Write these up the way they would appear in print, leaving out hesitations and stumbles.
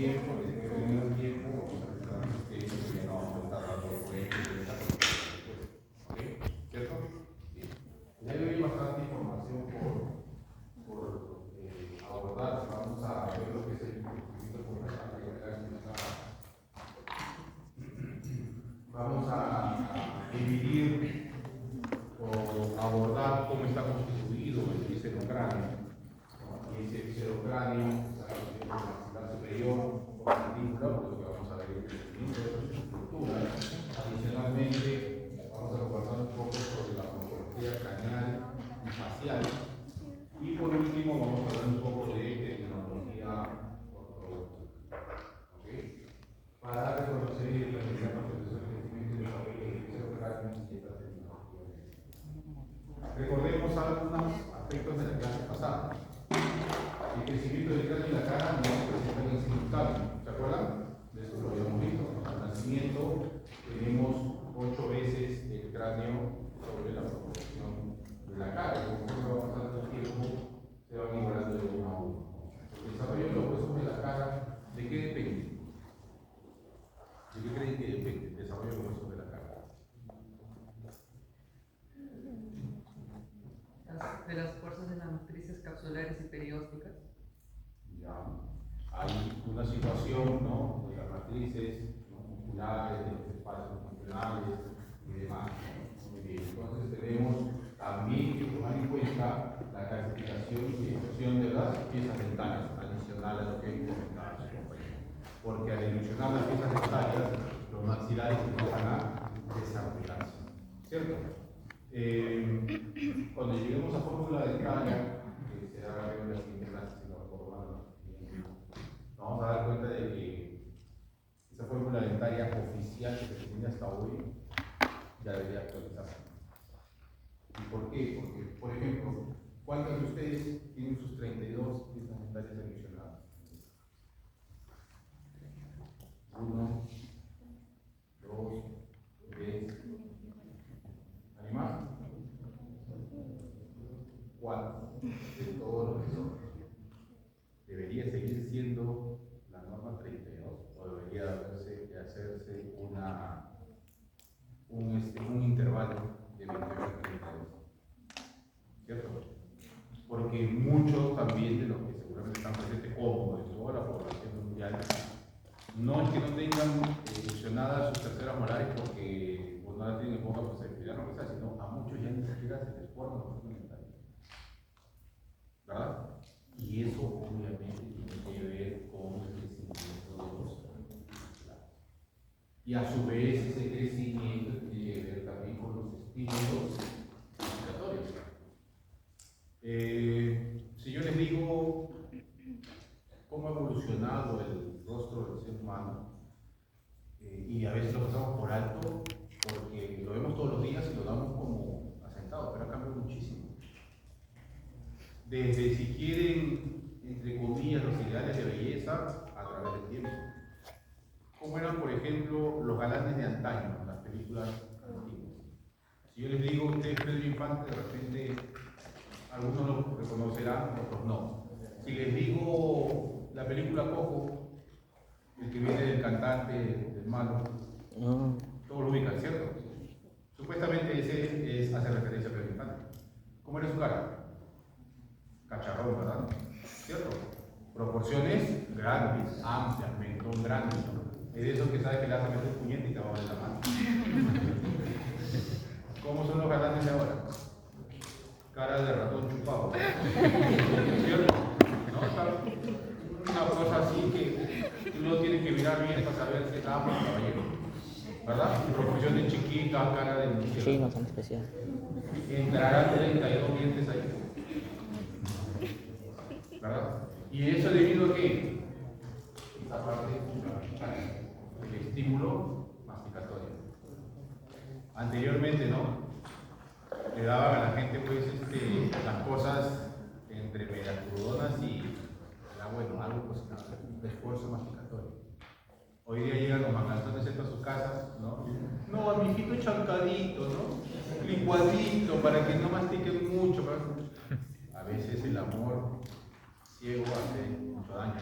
tiempo, después de menos tiempo, vamos a prestar asistencia y ya no vamos a estar dando vueltas de esta cosa. ¿Ok? ¿Cierto? Bien. Ya hay bastante información por abordar. Vamos a ver lo que es el procedimiento por la vamos a dividir o abordar cómo está constituido el viscerocráneo. Aquí dice viscerocráneo, la maxilar superior, con mandíbula, lo que vamos a ver en el crecimiento de sus estructuras. Adicionalmente, vamos a conversar un poco sobre la morfología craneal y facial. Y por último, vamos a hablar un poco de terminología ortodóntica. ¿Okay? Para dar a conocer y realizar el proceso de crecimiento y desarrollo del viscerocráneo y esta terminología. Recordemos algunos aspectos de la clase pasada. El crecimiento del cráneo y la cara no se presenta en simultáneo. ¿Se acuerdan? De eso lo habíamos visto. Al nacimiento tenemos 8 veces el cráneo sobre la proporción de la cara. Y conforme va pasando el tiempo, se van igualando de uno a uno. El desarrollo de los huesos de la cara, ¿de qué depende? ¿De qué creen que depende el desarrollo de los huesos de la cara? De las fuerzas de las matrices capsulares y periósticas. Ya. Hay una situación, ¿no?, de las matrices, ¿no?, musculares, de los espacios funcionales y demás. Muy bien. Entonces tenemos también que tomar en cuenta la clasificación y expresión de las piezas dentarias, adicional a lo que comentaba su compañero. Porque al ilusionar las piezas dentarias, los maxilares empiezan a desarrollarse. ¿Cierto? Cuando lleguemos a fórmula dentaria, que se haga en la siguiente clase, si no recuerdo, vamos a dar cuenta de que esa fórmula dentaria oficial que se tiene hasta hoy ya debería actualizarse. ¿Y por qué? Porque, por ejemplo, ¿cuántos de ustedes tienen sus 32 piezas dentarias adicionadas? 1, 2, 3. ¿Hay más? 4. De todos los que son. ¿Debería seguir siendo la norma 32 o debería hacerse un intervalo de 28 a 32? ¿Cierto? Porque muchos también de los que seguramente están presentes, como de toda la población mundial, no es que no tengan fusionadas sus terceras molares porque no las tienen en poca posibilidad, no que sea, sino a muchos ya ni siquiera se les forma la forma dentaria. ¿Verdad? Y eso obviamente tiene que ver con el crecimiento de los maxilares. Y a su vez ese crecimiento tiene que ver también con los estímulos respiratorios. Si yo les digo cómo ha evolucionado el rostro del ser humano, y a veces lo pasamos por alto porque lo vemos todos los días y lo damos como asentado, pero ha cambiado muchísimo. Desde, si quieren, entre comillas, los ideales de belleza a través del tiempo. ¿Cómo eran, por ejemplo, los galanes de antaño en las películas antiguas? Si yo les digo, ustedes Pedro Infante, de repente algunos lo reconocerán, otros no. Si les digo la película Coco, el que viene del cantante, del malo, todos lo ubican, ¿cierto? Supuestamente ese hace referencia a Pedro Infante. ¿Cómo era su cara? Cacharrón, ¿verdad? ¿Cierto? Proporciones grandes, amplias, mentón grande. Es de esos que sabes que le hace meter puñete y te va a ver la mano. ¿Cómo son los galanes de ahora? Cara de ratón chupado. ¿Cierto? ¿No? Una cosa así que uno tiene que mirar bien para saber si está por caballero. ¿Verdad? Proporciones chiquitas, cara de... Sí, bastante especial. Entrarán 32 dientes ahí. ¿Verdad? ¿Y eso debido a qué? Esta parte fundamental, el estímulo masticatorio. Anteriormente, ¿no?, le daban a la gente pues las cosas entre medias crudonas y era bueno, algo cocinado, un esfuerzo masticatorio. Hoy día llegan los manganzones a sus casas, ¿no? No, a mi hijito chancadito, ¿no? Licuadito para que no mastiquen mucho. A veces el amor ciego hace mucho daño.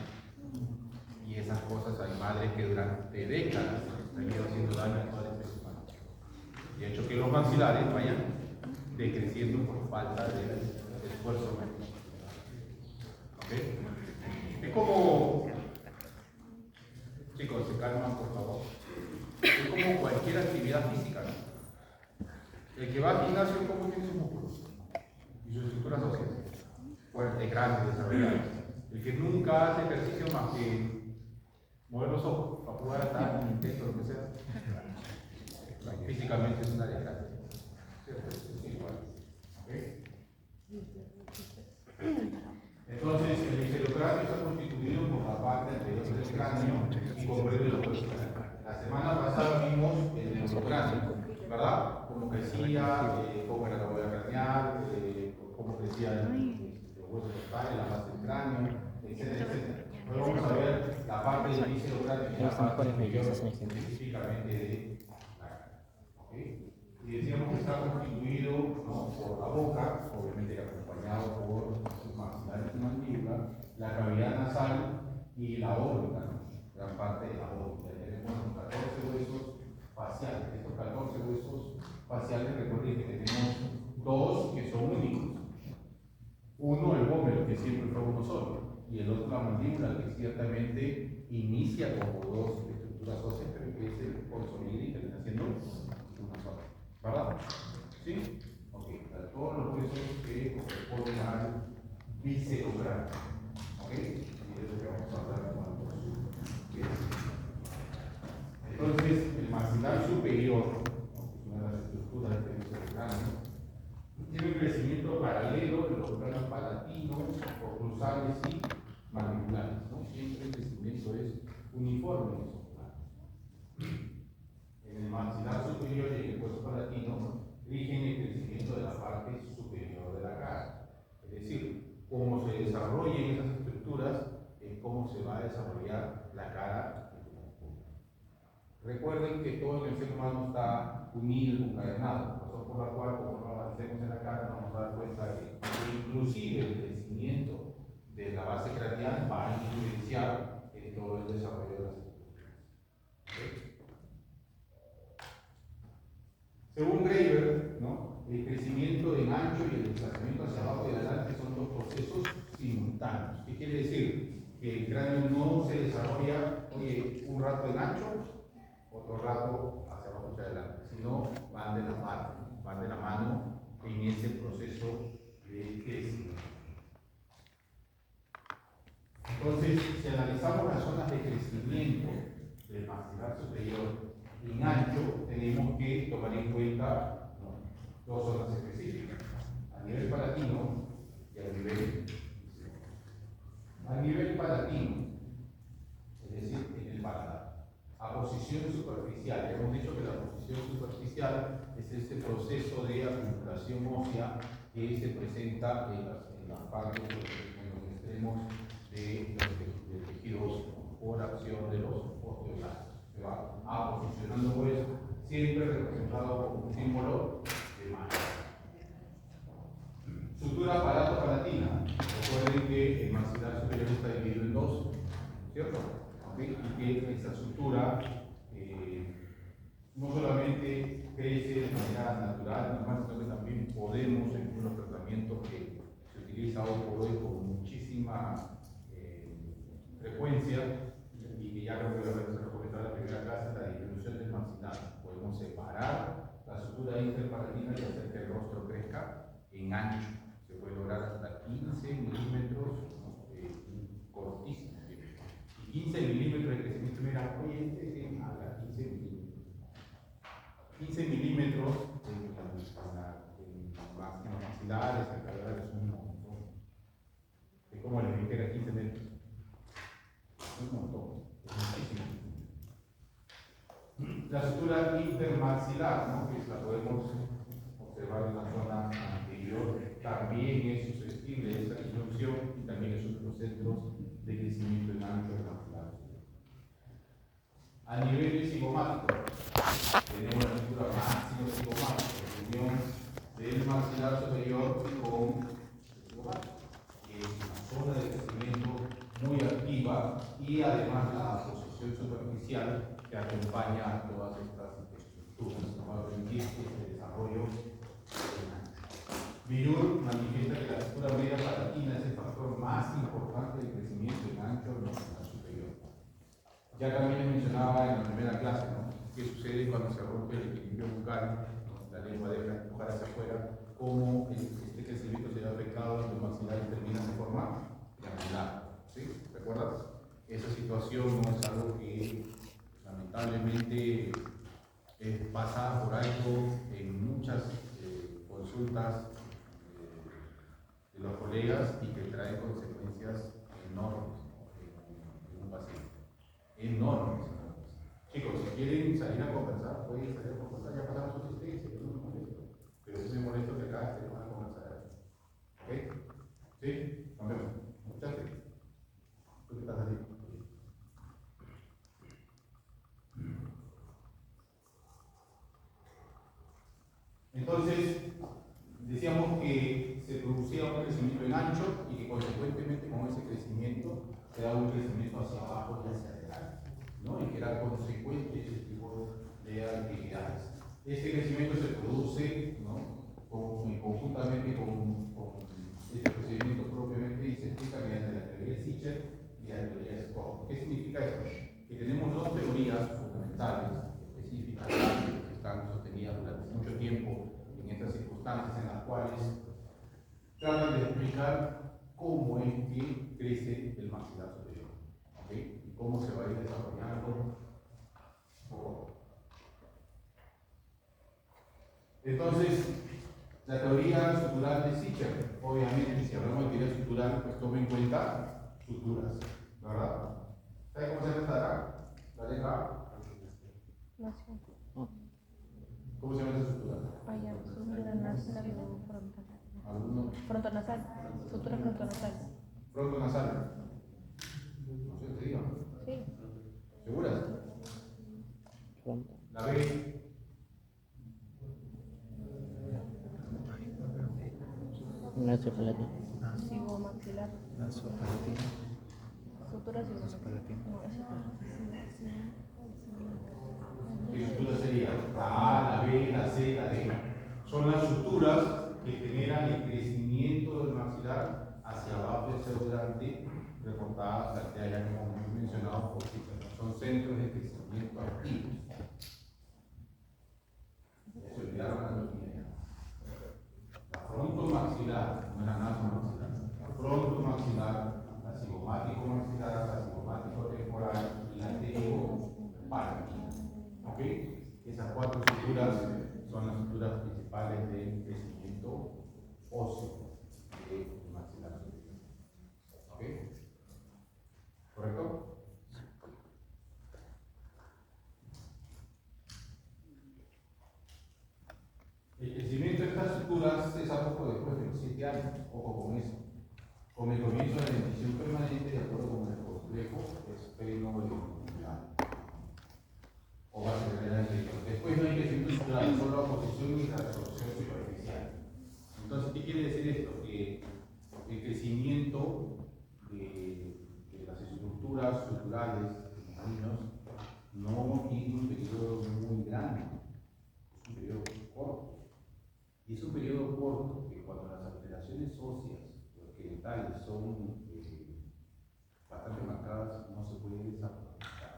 Y esas cosas madres que durante décadas han ido haciendo daño a toda la especie humana y ha hecho que los maxilares vayan decreciendo por falta de esfuerzo médico. ¿Okay? Es como, chicos, se calman por favor, es como cualquier actividad física, ¿no? El que va al gimnasio, ¿cómo tiene sus músculos? Y sus estructuras óseas fuertes, grandes, desarrolladas. El que nunca hace ejercicio más que mover los ojos para jugar hasta un intento, lo que sea, físicamente es una desgracia. Es igual. ¿Okay? Entonces, el viscerocráneo está constituido por la parte anterior del cráneo y comprende los huesos. La semana pasada vimos el neurocráneo, ¿verdad? Cómo crecía, cómo era la huella craneal, cómo crecían los huesos frontales, la base del cráneo, etcétera, etcétera. Hoy vamos a ver la parte del viscerocráneo, que es la parte inferior específicamente de la cara. ¿Okay? Y decíamos que está constituido, ¿no?, por la boca, obviamente acompañado por sus maxilares y mandíbula, la cavidad nasal y la órbita, ¿no?, gran parte de la órbita. Tenemos 14 huesos faciales. Estos 14 huesos faciales, recuerden que tenemos dos que son únicos. Uno, el pómulo, que siempre fue uno solo, y el otro, la mandíbula, que ciertamente inicia como dos estructuras óseas, pero que es el consolido y termina siendo una sola. ¿Verdad? ¿Sí? Ok, a todos los huesos que corresponden al viscerocráneo. ¿Ok? Y es lo que vamos a hablar con el Entonces, el maxilar superior, ¿no?, que es una de las estructuras del viscerocráneo, tiene un crecimiento paralelo de los planos palatinos, oclusales y mandibulares, ¿no? Siempre el crecimiento es uniforme en esos planos. En el maxilar superior y en el hueso palatino rigen el crecimiento de la parte superior de la cara. Es decir, cómo se desarrollen esas estructuras es cómo se va a desarrollar la cara en su conjunto. Recuerden que todo el ser humano está unido, encadenado, razón por la cual, como no avancemos en la cara, nos vamos a dar cuenta que inclusive el crecimiento de la base craneal va a influenciar en todo el desarrollo de las estructuras. ¿Okay? Según Graeber, ¿no?, el crecimiento en ancho y el desplazamiento hacia abajo y adelante son dos procesos simultáneos. ¿Qué quiere decir? Que el cráneo no se desarrolla un rato en ancho, otro rato hacia abajo y adelante, sino van de la mano en ese proceso de crecimiento. Entonces, si analizamos las zonas de crecimiento del maxilar superior en ancho, tenemos que tomar en cuenta, ¿no?, dos zonas específicas, a nivel palatino y a nivel visceral. A nivel palatino, es decir, en el paladar, a posición superficial. Hemos dicho que la posición superficial es este proceso de acumulación ósea que se presenta en las partes, en los extremos de los tejidos por acción de los osteoblastos. Se va posicionando eso, siempre representado como un símbolo de mano. Sutura palato-palatina. Recuerden que el maxilar superior está dividido en dos, ¿cierto? ¿Okay? Y que esta sutura no solamente crece de manera natural, normal, sino que también podemos, en unos tratamientos que se utiliza hoy por hoy con muchísima frecuencia, y que ya creo que se lo comentaba en la primera clase, la disminución del maxilar. Podemos separar la sutura interpalatina y hacer que el rostro crezca en ancho. Se puede lograr hasta 15 milímetros, cortísimo. Y 15 milímetros de crecimiento, mira, oye, este es a 15 milímetros. 15 milímetros en los maxilares, en cavidades, es un montón. Es como les dije que era 15 metros. Un montón, es muchísimo. La sutura intermaxilar, ¿no?, que la podemos observar en la zona anterior, también es susceptible de esta disminución y también es uno de los centros de crecimiento en ancho del maxilar. A nivel cigomático, tenemos la estructura máximo cigomático, la unión del maxilar superior con el cigomático, que es una zona de crecimiento muy activa, y además la posición superficial social que acompaña a todas estas infraestructuras, ¿no? Va a permitir este desarrollo. Villur manifiesta que la altura media palatina es el factor más importante del crecimiento en ancho en la superior. Ya también mencionaba en la primera clase, ¿no?, qué sucede cuando se rompe el equilibrio bucal, ¿no?, la lengua deja empujar hacia afuera, cómo este crecimiento se ve afectado y los maxilares terminan de forma triangular. ¿Sí? ¿Recuerdas? Esa situación no es algo que lamentablemente pasa por alto en muchas consultas de los colegas y que trae consecuencias enormes, ¿no?, en un paciente. Enormes. Chicos, si quieren salir a conversar, pueden salir a conversar, ya pasamos su asistencia, yo no me molesto. Pero sí me molesto que acá estén a conversar. ¿Ok? ¿Sí? Cambiamos. ¿Escuchaste? ¿Tú qué estás haciendo? Entonces, decíamos que se producía un crecimiento en ancho y que consecuentemente con ese crecimiento se da un crecimiento hacia abajo y hacia adelante, ¿no? Y que era consecuente ese tipo de actividades. Este crecimiento se produce, ¿no?, conjuntamente con este procedimiento propiamente y se explica mediante la teoría de Sicher y la teoría de Scott. ¿Qué significa esto? Que tenemos dos teorías fundamentales, específicas, que están sostenidas durante mucho tiempo en estas circunstancias en las cuales tratan de explicar cómo es que crece el maxilar superior, ¿ok? Y cómo se va a ir desarrollando. Entonces, la teoría estructural de Sicher, obviamente, si hablamos de teoría estructural, pues toma en cuenta suturas, ¿verdad? ¿Sabes cómo se llama esta de acá? La letra A. No sé. ¿Cómo se llama esa sutura? Vaya, sutura nasal o frontal. ¿Alguno? Frontonasal. Sutura frontonasal. Frontonasal. No sé, te digo. Sí. ¿Seguras? La B. Nasopalatina. Cigomaxilar. Nasopalatina. Sutura cigomaxilar. No, esa ¿Qué sutura sería? La A, la B, la C, la D. Son las suturas que generan el crecimiento del maxilar hacia abajo del pseudogrande, reportadas ya como hemos mencionado por sí. Son centros de crecimiento activos. Ya se olvidaron la anatomía. La frontomaxilar, no era nasomaxilar. La frontomaxilar, la cigomático maxilar, la cigomático temporal y la pterygopalatina. ¿Ok? Esas cuatro estructuras son las estructuras principales del crecimiento óseo del maxilar superior. ¿Ok? ¿Correcto? El crecimiento de estas estructuras es a poco después de los 7 años. Ojo con eso. Con el comienzo de la dentición permanente, de acuerdo con el complejo esfenoepidural. O base general anterior. Después no hay crecimiento estructural, solo oposición y reabsorción superficial. Entonces, ¿qué quiere decir esto? Que el crecimiento de las estructuras estructurales de los niños no tiene un periodo muy grande, es un periodo corto. Y es un periodo corto que cuando las alteraciones óseas o esqueletales son bastante marcadas, no se puede desaprovechar.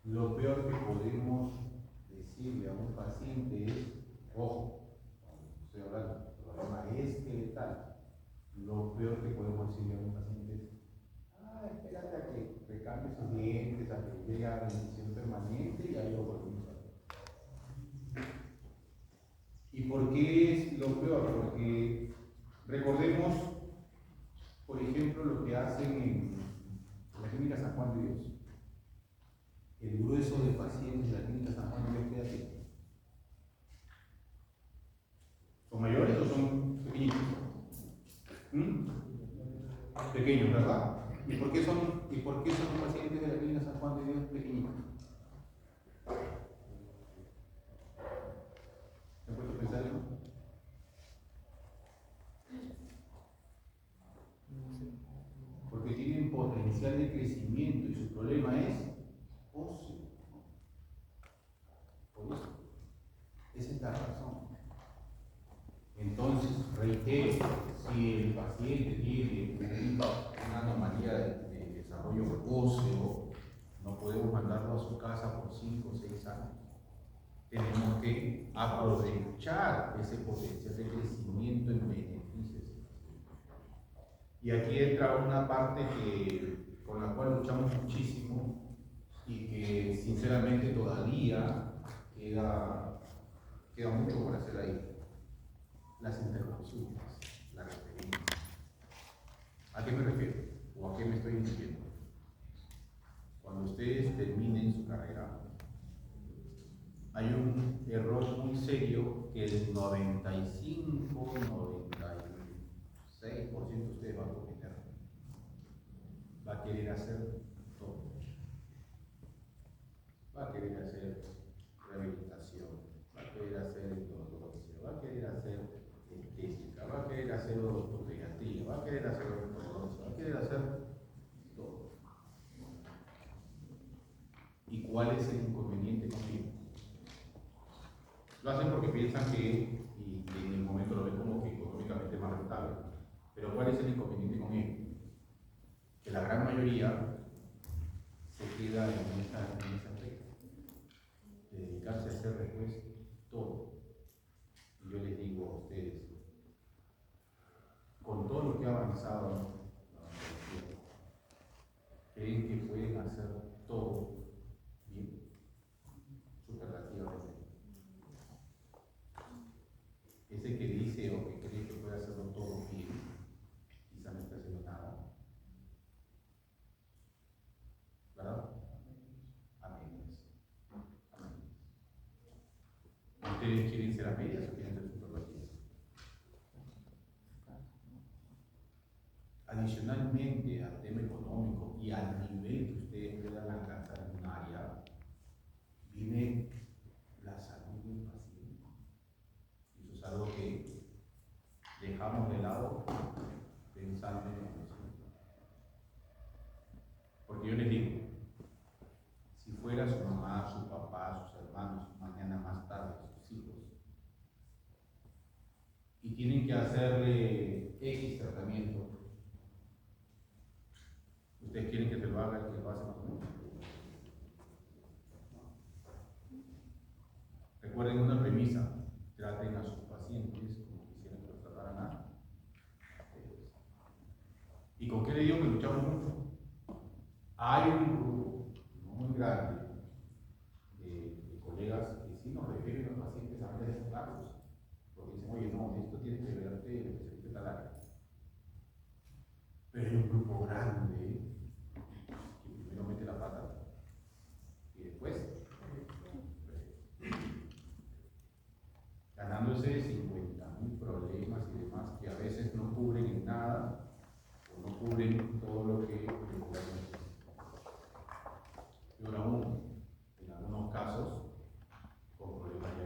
Lo peor que podemos decirle a un paciente es, ojo, estoy hablando de problema esqueletal, lo peor que podemos decirle a un paciente es, espérate a que recambie sus dientes, a que llegue a la dentición permanente y ahí lo volvemos a ver. ¿Y por qué es lo peor? Porque recordemos, por ejemplo, lo que hacen en la clínica San Juan de Dios. El grueso de pacientes de la clínica San Juan de Dios, ¿qué hacen? ¿Son mayores o son pequeñitos? Pequeños, ¿verdad? ¿Y por qué son los pacientes de la clínica San Juan de Dios pequeñitos? ¿Se han puesto a pensar eso? Porque tienen potencial de crecimiento y su problema es su casa por 5 o 6 años. Tenemos que aprovechar ese potencial de crecimiento en beneficios. Y aquí entra una parte con la cual luchamos muchísimo y que sinceramente todavía queda mucho por hacer ahí. Las interrupciones, la referencia. ¿A qué me refiero? ¿O a qué me estoy diciendo? Cuando ustedes terminen su carrera, hay un error muy serio que el 95-96% de ustedes van a cometer. Va a querer hacer todo. Va a querer hacer rehabilitación, va a querer hacer endodoncia, va a querer hacer estética, va a querer hacer odontopediatría, va a querer hacer ortodoncia, va a querer hacer todo. ¿Y cuál es el inconveniente con ello? Lo hacen porque piensan que, y en el momento lo ven como que económicamente más rentable. Pero ¿cuál es el inconveniente con ello? Que la gran mayoría se queda en esa regla, de dedicarse a hacer después todo. Y yo les digo a ustedes, con todo lo que ha avanzado la tecnología, ¿creen que pueden hacer todo bien? Superlativamente. Ese que dice o que cree que puede hacerlo todo bien, quizá no está haciendo nada. ¿Verdad? Amén. Amén. ¿Ustedes quieren ser a medias o quieren ser superlativas? Adicionalmente al tema económico y al nivel que ustedes puedan alcanzar en un área, viene la salud del paciente. Y eso es algo que dejamos de lado pensando en el paciente. Porque yo les digo, si fuera su mamá, su papá, sus hermanos, mañana más tarde, sus hijos, y tienen que hacerle X tratamiento, ¿ustedes quieren que se lo haga el que lo hace más o menos? Recuerden una premisa, traten a sus pacientes como quisieran que los trataran a ustedes. ¿Y con qué le digo que luchamos mucho? Hay un grupo no muy grande de colegas que sí nos refieren a los pacientes antes de enfocarlos, porque dicen, oye, no, esto tiene que verte el especialista de tal área. Pero hay un grupo grande que primero mete la pata y después ganándose 50.000 problemas y demás que a veces no cubren en nada o no cubren todo lo que regularmente. Y ahora aún, en algunos casos, con problemas ya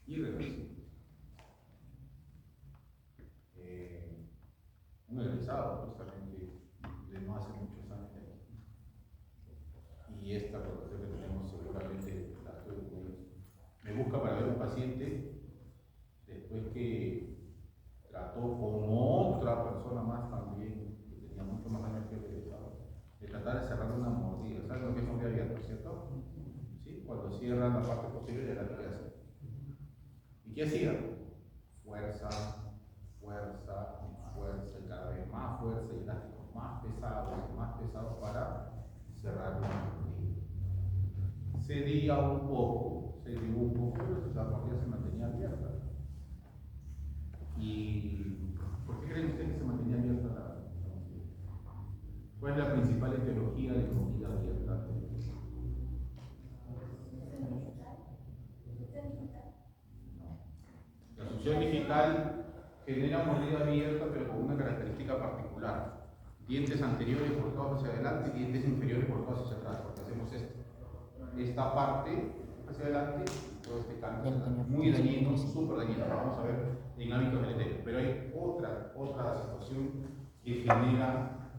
irreversibles. Un egresado, justamente, de no hace muchos años de aquí. Y esta profesión que tenemos seguramente la estoy con ellos. Me busca para ver un paciente después que trató con otra persona más también, que tenía mucho más años que el egresado, de tratar de cerrar una mordida. ¿Saben lo que es mordida abierta, cierto? ¿Sí? Cuando cierran la parte posterior de la cabeza. ¿Y qué hacía? Fuerza, fuerza, fuerza, y cada vez más fuerza y elásticos más pesados para cerrar la mordida. Cedía un poco, pero la mordida se mantenía abierta. ¿Y por qué creen ustedes que se mantenía abierta la mordida? ¿Cuál es la principal etiología de mordida abierta? La succión digital genera mordida abierta, pero con una característica particular. Dientes anteriores volcados hacia adelante y dientes inferiores volcados hacia atrás, porque hacemos esto. Esta parte hacia adelante, todo este cambio muy dañino, súper dañino, lo vamos a ver en hábitos deleterios. Pero hay otra situación que genera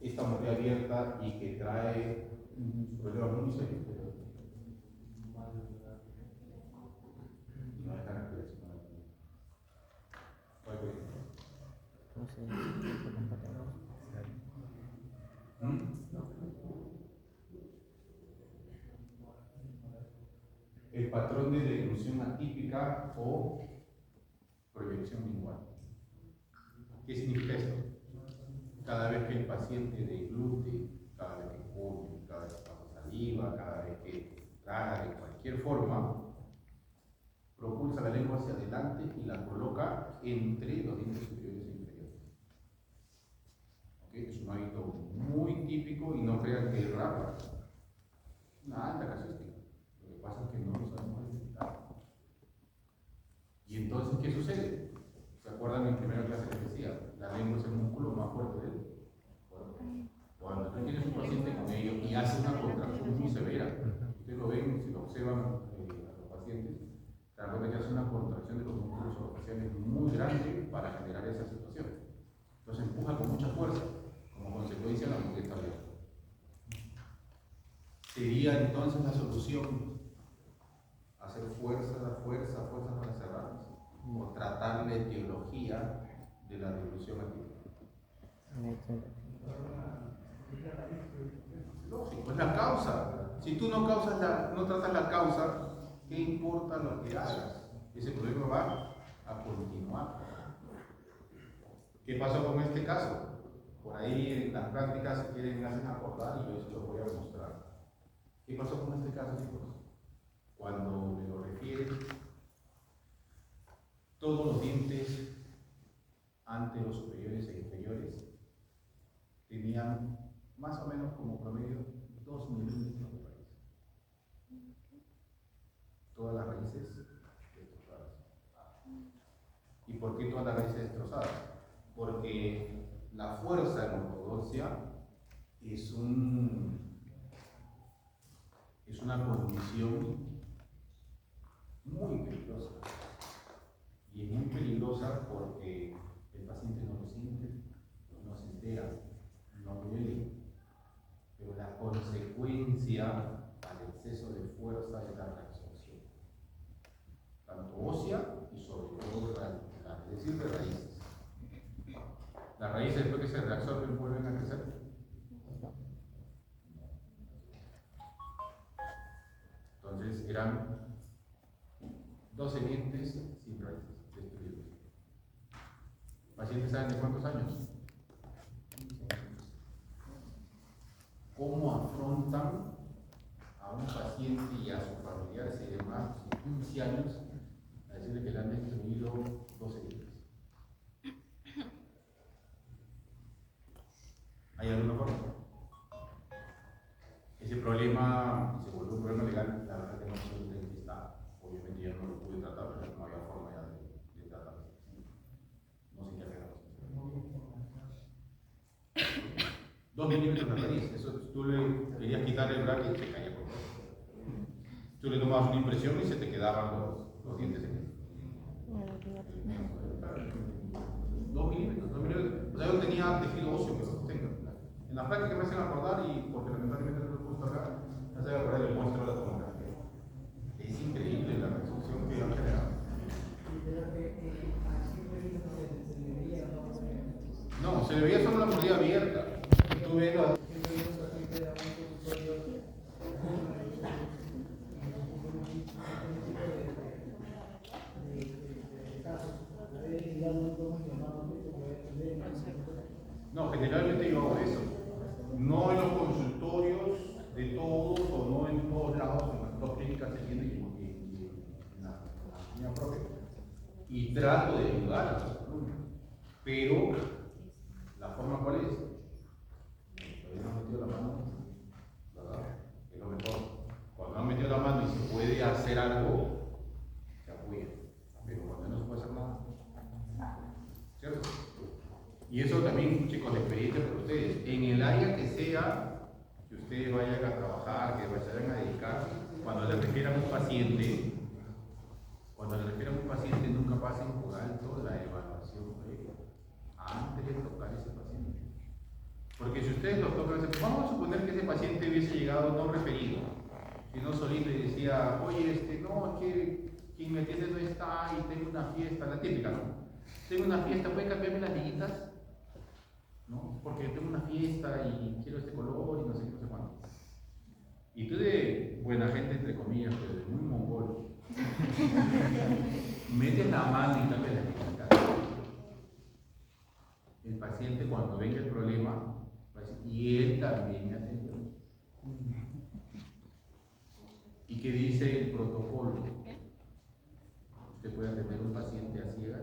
esta mordida abierta y que trae problemas muy serios. Y no dejan la curación. ¿Cuál es? el patrón de deglución atípica o proyección lingual. ¿Qué significa esto? Cada vez que el paciente deglute, cada vez que come, cada vez que pasa saliva, cada vez que traga de cualquier forma, propulsa la lengua hacia adelante y la coloca entre los dientes superiores e inferiores. ¿Okay? Es un hábito muy típico y no crean que es raro. Una alta casuística. Lo que pasa es que no lo sabemos identificar. Y entonces, ¿qué sucede? ¿Se acuerdan en primera clase les decía? La lengua es el músculo más fuerte del cuerpo. Cuando tú tienes un paciente con ello y hace una contracción muy severa, ustedes lo ven, si lo observan a los pacientes, se dan cuenta que hace una contracción de los músculos orofaciales muy grande para generar esa situación. Entonces empuja con mucha fuerza, como consecuencia de la moqueta abierta. ¿Sería entonces la solución hacer fuerza para cerrar? ¿O tratar la etiología de la deglución atípica? Lógico, es la causa. Si tú no tratas la causa, ¿qué importa lo que hagas? Ese problema va a continuar. ¿Qué pasó con este caso? Por ahí en las prácticas, si quieren, me hacen acordar y yo se lo voy a mostrar. ¿Qué pasó con este caso, chicos? Cuando me lo refieren, todos los dientes anteros, superiores e inferiores tenían más o menos como promedio 2 milímetros de raíz. Todas las raíces destrozadas. ¿Y por qué todas las raíces destrozadas? Porque la fuerza en ortodoncia es una condición muy peligrosa. Y es muy peligrosa porque el paciente no lo siente, no se entera, no duele, pero la consecuencia al exceso de fuerza es la reabsorción, tanto ósea y sobre todo es decir, de raíces. Las raíces después que se reabsorben vuelven a crecer. Entonces eran 12 dientes sin raíces, destruidos. ¿Pacientes saben de cuántos años? ¿Cómo afrontan a un paciente y a sus familiares y demás, 15 años, a decirle que le han destruido 12 dientes? ¿Hay alguna forma? Ese problema se volvió un problema legal, la verdad que no sé dónde está. Obviamente ya no lo pude tratar, pero no había forma ya de tratarlo. No sé qué hacer. 2 milímetros de raíz, eso tú le querías quitar el bracket y se caía por todo. Tú le tomabas una impresión y se te quedaban los dientes en él. 2 milímetros. O sea, yo tenía tejido óseo que lo sostenga. En la práctica me hacen acordar, y porque lamentablemente no lo he puesto acá, me hacen acordar el muestro de la tomografía. Es increíble la reacción que han generado. No, se le veía solo la mordida abierta. Tú ves la... No, generalmente yo hago eso. No en los consultorios de todos o no en todos lados, en las dos clínicas que tienen en la línea propia. Y trato de ayudar a los alumnos. Pero, ¿la forma cuál es? Todavía no han metido la mano, ¿verdad? Es lo mejor. Cuando han metido la mano y se puede hacer algo, se apoya. Pero cuando no se puede hacer nada, ¿cierto? Y eso también, chicos, la experiencia para ustedes. En el área que sea, que ustedes vayan a trabajar, que vayan a dedicar, cuando le refieran a un paciente, nunca pasen por alto la evaluación previa, antes de tocar ese paciente. Porque si ustedes lo tocan, vamos a suponer que ese paciente hubiese llegado no referido, sino solito y decía, oye, no, es que quien me atiende no está y tengo una fiesta, la típica, ¿no? Tengo una fiesta, ¿puede cambiarme las liguitas? ¿No? Porque tengo una fiesta y quiero este color y no sé qué, no sé cuánto. Y tú de buena gente, entre comillas, pero de muy mongol, metes la mano y cambias la clínica. El paciente cuando venga el problema, va a decir, y él también me atendió. ¿Y qué dice el protocolo? Usted puede atender a un paciente a ciegas,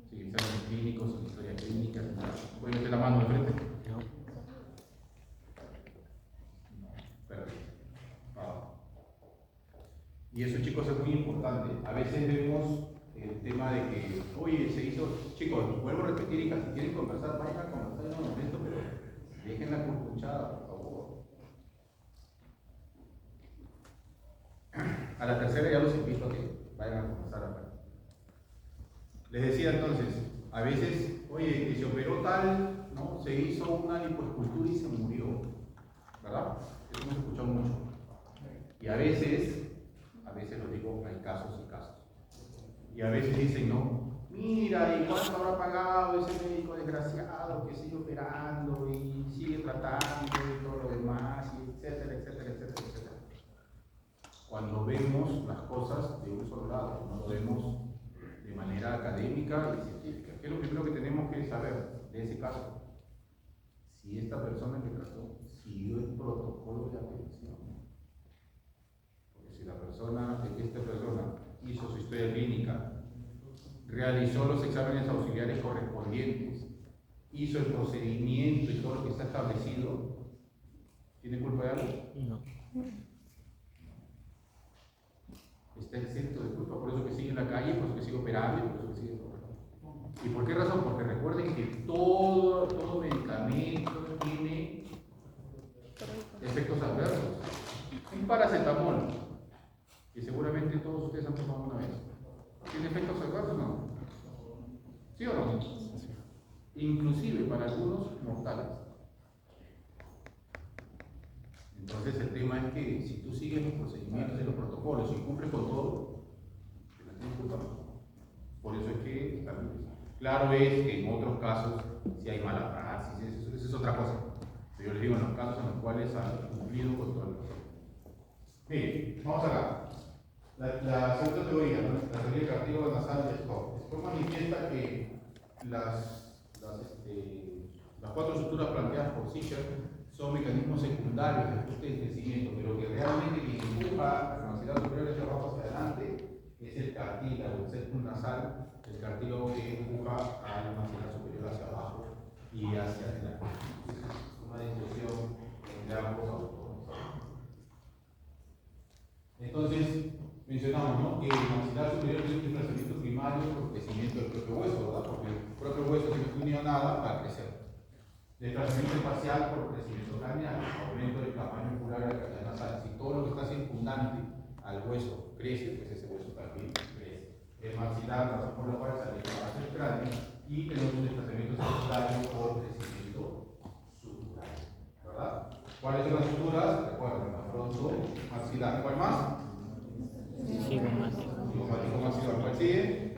sin exámenes clínicos, sin historia clínica, sin nada. ¿Puede meter la mano de frente? No. Espérate. Y eso, chicos, es muy importante. A veces vemos el tema de que, oye, se hizo, chicos, vuelvo a repetir, hija, si quieren conversar, vayan a conversar en un momento, pero dejen la curpuchada, por favor. A la tercera ya los invito a que vayan a conversar acá. Les decía entonces, a veces, oye, que se operó tal, ¿no? Se hizo una lipoescultura y se murió, ¿verdad? Eso hemos escuchado mucho. Y a veces lo digo, hay casos y casos. Y a veces dicen, no, mira, ¿y cuánto habrá pagado ese médico desgraciado que sigue operando y sigue tratando y todo lo demás, y etcétera, etcétera, etcétera, etcétera? Cuando vemos las cosas de un solo lado, no lo vemos de manera académica y científica. ¿Qué es lo primero que tenemos que saber de ese caso? Si esta persona que trató siguió el protocolo de atención. Porque si la persona, esta persona hizo su historia clínica, realizó los exámenes auxiliares correspondientes, hizo el procedimiento y todo lo que está establecido, ¿tiene culpa de algo? No. Está exento de culpa, por eso que sigue en la calle, por eso que sigue operando y por eso que sigue operando. ¿Y por qué razón? Porque recuerden que todo medicamento tiene efectos adversos. Un paracetamol, que seguramente todos ustedes han tomado una vez, ¿tiene efectos adversos o no? ¿Sí o no? Inclusive para algunos mortales. Entonces el tema es que si tú sigues los procedimientos y los protocolos y cumples con todo, te la tienes culpa. Por eso es que también, claro es que en otros casos si hay mala praxis, eso es otra cosa. Pero yo les digo en los casos en los cuales han cumplido con todo el proceso. Bien, vamos acá. La segunda teoría, ¿no? La teoría del cartílago nasal de Stock. Stock manifiesta que las 4 estructuras planteadas por Sicher son mecanismos secundarios de ajuste de crecimiento, pero que realmente quien empuja la maxilar superior hacia abajo hacia adelante es el cartílago, el septum nasal, el cartílago que empuja a la maxilar superior hacia abajo y hacia adelante. Es una discusión entre ambos autores. Entonces, mencionamos, ¿no?, que el maxilar superior tiene un desplazamiento primario por crecimiento del propio hueso, ¿verdad? Porque el propio hueso, si no está unido a nada, va a crecer. Desplazamiento espacial por crecimiento craneal, aumento del tamaño ocular de la cavidad nasal. Si todo lo que está circundante al hueso crece, pues ese hueso también crece. El maxilar, la razón por la cual sale hacia el cráneo, y tenemos un desplazamiento secundario por crecimiento sutural, ¿verdad? ¿Cuáles son las suturas? Recuerden, la fronto maxilar. ¿Cuál más? Cigomático. Cigomático maxilar. ¿Cuál sigue?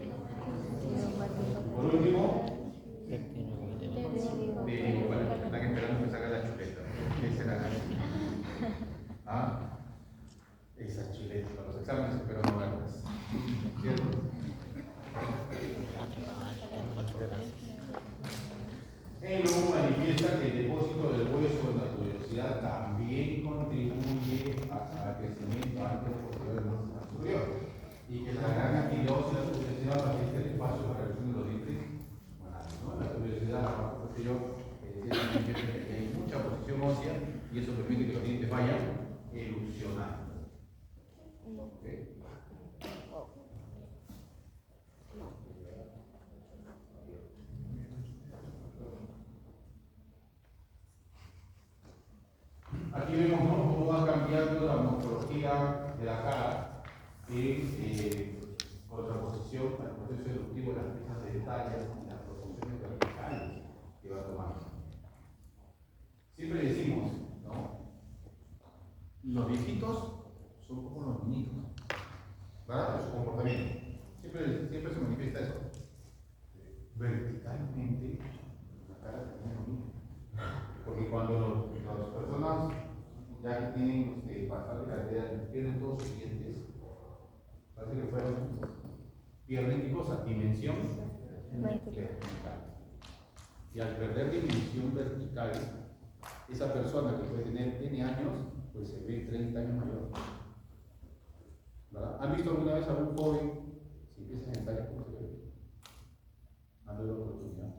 Por último, están esperando que salga la chuleta. ¿Qué será? ¿Ah? Esas chuletas para los exámenes, pero no verlas. ¿Cierto? El luego manifiesta que el depósito del hueso en la tuberosidad también contribuye al crecimiento antes o posterior del músculo superior. Y que la gran actividad de la tuberosidad facilita el espacio para la erección de los dientes. ¿No? La tuberosidad, la parte posterior, que hay mucha posición ósea y eso permite que los dientes vayan erupcionando. ¿Okay? Aquí vemos, ¿no?, cómo va cambiando la morfología de la cara en contraposición al proceso eruptivo de las piezas dentarias y las proporciones verticales que va tomando. Siempre decimos, ¿no?, los viejitos son como los niños, ¿verdad? Su comportamiento. Siempre se manifiesta eso. Verticalmente, la cara también es lo mismo. Porque cuando las personas ya que tienen bastante carrera, pierden todos sus dientes, parece que fueron, pierden qué cosa, dimensión vertical. Y al perder dimensión vertical, esa persona que puede tener N años, pues se ve 30 años mayor. ¿Verdad? ¿Han visto alguna vez a un joven, si empiezan a estar cómo se ve? Dando la oportunidad.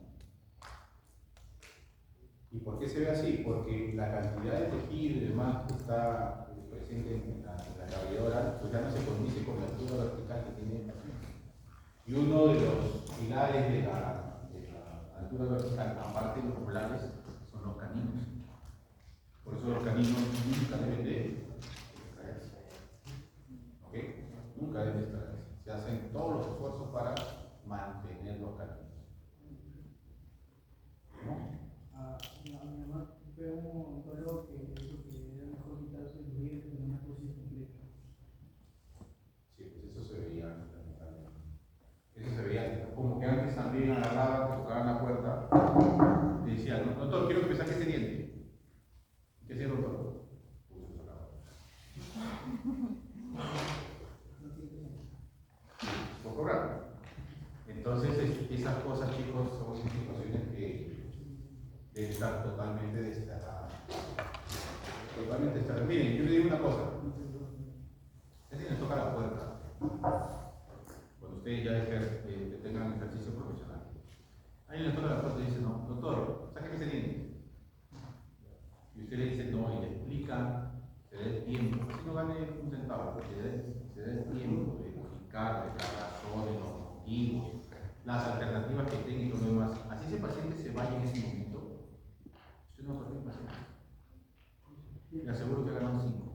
¿Y por qué se ve así? Porque la cantidad de tejido y demás que está presente en la cavidad oral, pues ya no se condice con la altura vertical que tiene el paciente. Y uno de los pilares de la altura vertical, aparte de los molares, son los caninos. Por eso los caninos nunca deben de extraerse. ¿Ok? Nunca deben extraerse. Se hacen todos los esfuerzos para mantener los caninos. ¿No? Mi mamá fue un odontólogo que dijo que era mejor quitarse los dientes en una cosa completa. Sí, pues eso se veía antes, lamentablemente. Eso se veía antes. Como que antes también agarraban, te tocaban la puerta, y decían, no, doctor, quiero que me saque ese diente. ¿Qué hacía el doctor? Puso su sacaba. Por cobrar. Entonces, esas cosas, chicos, son situaciones que deben estar totalmente desterradas. Totalmente desterradas. Miren, yo le digo una cosa. Es que les toca la puerta. Cuando ustedes ya tengan ejercicio profesional. Alguien les toca la puerta y dice, no, doctor, sáqueme ese diente. Y usted le dice, no, y le explica, se da el tiempo. Si no gane un centavo, se da el tiempo de explicar, de las razones, los motivos, las alternativas que tiene y todo lo demás. Así ese paciente se vaya en ese momento. Usted no va a el paciente. Le aseguro que ganan 5.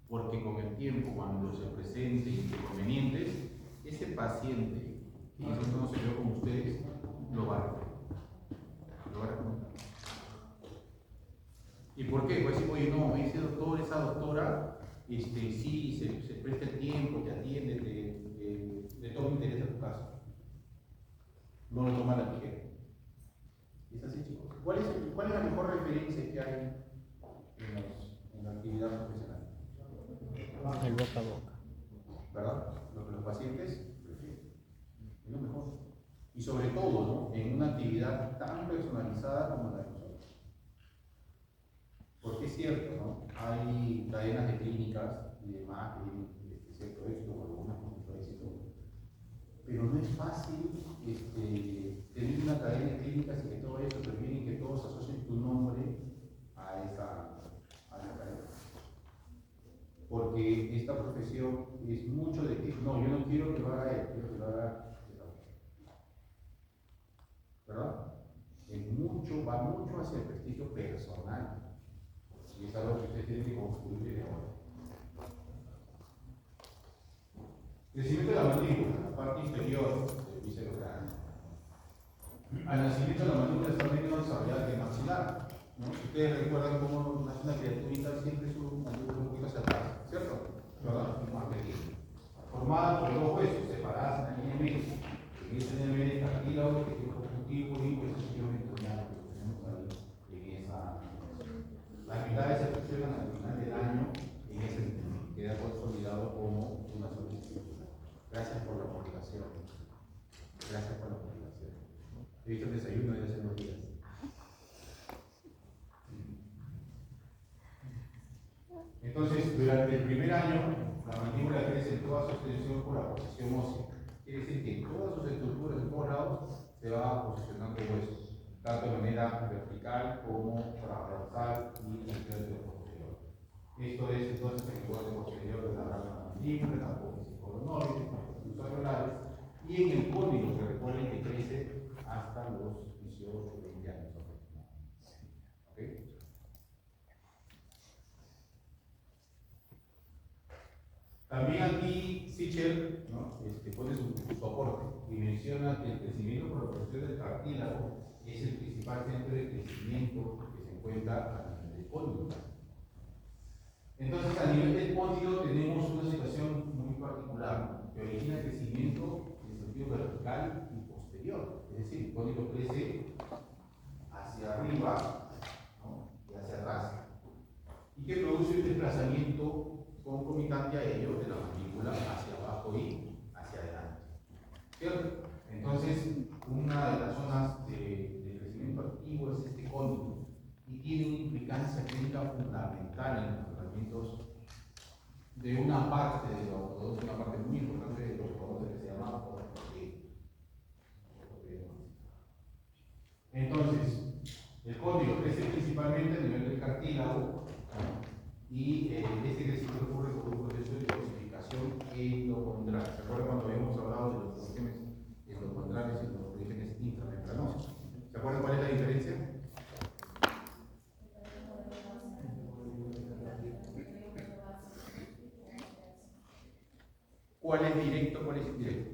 Porque con el tiempo, cuando se presenten inconvenientes, ese paciente que en ese momento no se vio con ustedes, lo va a recomendar. ¿Y por qué? Pues decir, oye, no, ese doctor, esa doctora, sí, se presta el tiempo, te atiende, le toma interés a tu caso. No lo toma a la ligera. Es así, chicos. ¿Cuál es la mejor referencia que hay en la actividad profesional? El boca a boca. ¿Verdad? Lo que los pacientes prefieren. Es lo mejor. Y sobre todo, ¿no? En una actividad tan personalizada como la de nosotros. Porque es cierto, ¿no? Hay cadenas de clínicas y demás que tienen cierto éxito, o algunas con mucho éxito. Pero no es fácil tener una cadena de clínicas y que todo eso termine y que todos asocien tu nombre a esa cadena. Porque esta profesión es mucho de que, no, yo no quiero que lo haga él, quiero que lo haga el otro. ¿Verdad? Va mucho hacia el prestigio personal. Y es algo que usted tiene que construir de ahora. Crecimiento de la mandíbula, la parte inferior del bíceps cráneo. Al nacimiento de la mandíbula está menos desarrollada que el maxilar. ¿No? Si ustedes recuerdan cómo nace una criaturita, siempre su mandíbula un poquito hacia atrás, ¿cierto? ¿Verdad? Más pequeña. Formada por dos huesos separadas en la línea médica. En esa línea médica, cartílago, que tiene conjuntivo y pues sencillamente ya lo que tenemos ahí en esa. Las mitades se fusionan al final del año en ese sentido. Queda consolidado como una sola estructura. Gracias por la comunicación. Gracias por la comunicación. He visto el desayuno de hace unos días. Entonces, durante el primer año, la mandíbula crece en toda su extensión por la posición ósea. Quiere decir que en todas sus estructuras, en todos lados, se va posicionando huesos, tanto de manera vertical como transversal y posterior. Esto es entonces el borde posterior de la rama mandíbula, la apófisis coronoide, los alveolares, y en el cónigo que recuerden que crece hasta los 18 o 20 años aproximadamente. ¿Okay? También aquí Sichel, ¿no? Pone su aporte y menciona que el crecimiento por la protección del cartílago es el principal centro de crecimiento que se encuentra a nivel del cónigo. Entonces, a nivel del cónigo tenemos una situación muy particular, ¿no? Que origina el crecimiento en sentido vertical y posterior. Es decir, el cónigo crece hacia arriba, ¿no? Y hacia atrás. y que produce un desplazamiento concomitante a ello de la mandíbula hacia abajo y hacia adelante. ¿Cierto? Entonces, una de las zonas de crecimiento activo es este cóndilo y tiene una implicancia clínica fundamental en los tratamientos de una parte de la ortodoncia, una parte muy importante de la ortodoncia que se llama ortopedia. Entonces, el cóndilo crece principalmente a nivel del cartílago y este crecimiento ocurre por un proceso de calcificación endocondral. ¿Se acuerdan cuando habíamos hablado de los orígenes endocondrales y los orígenes intramembranosos? ¿Se acuerdan cuál es la diferencia? ¿Cuál es directo, cuál es indirecto?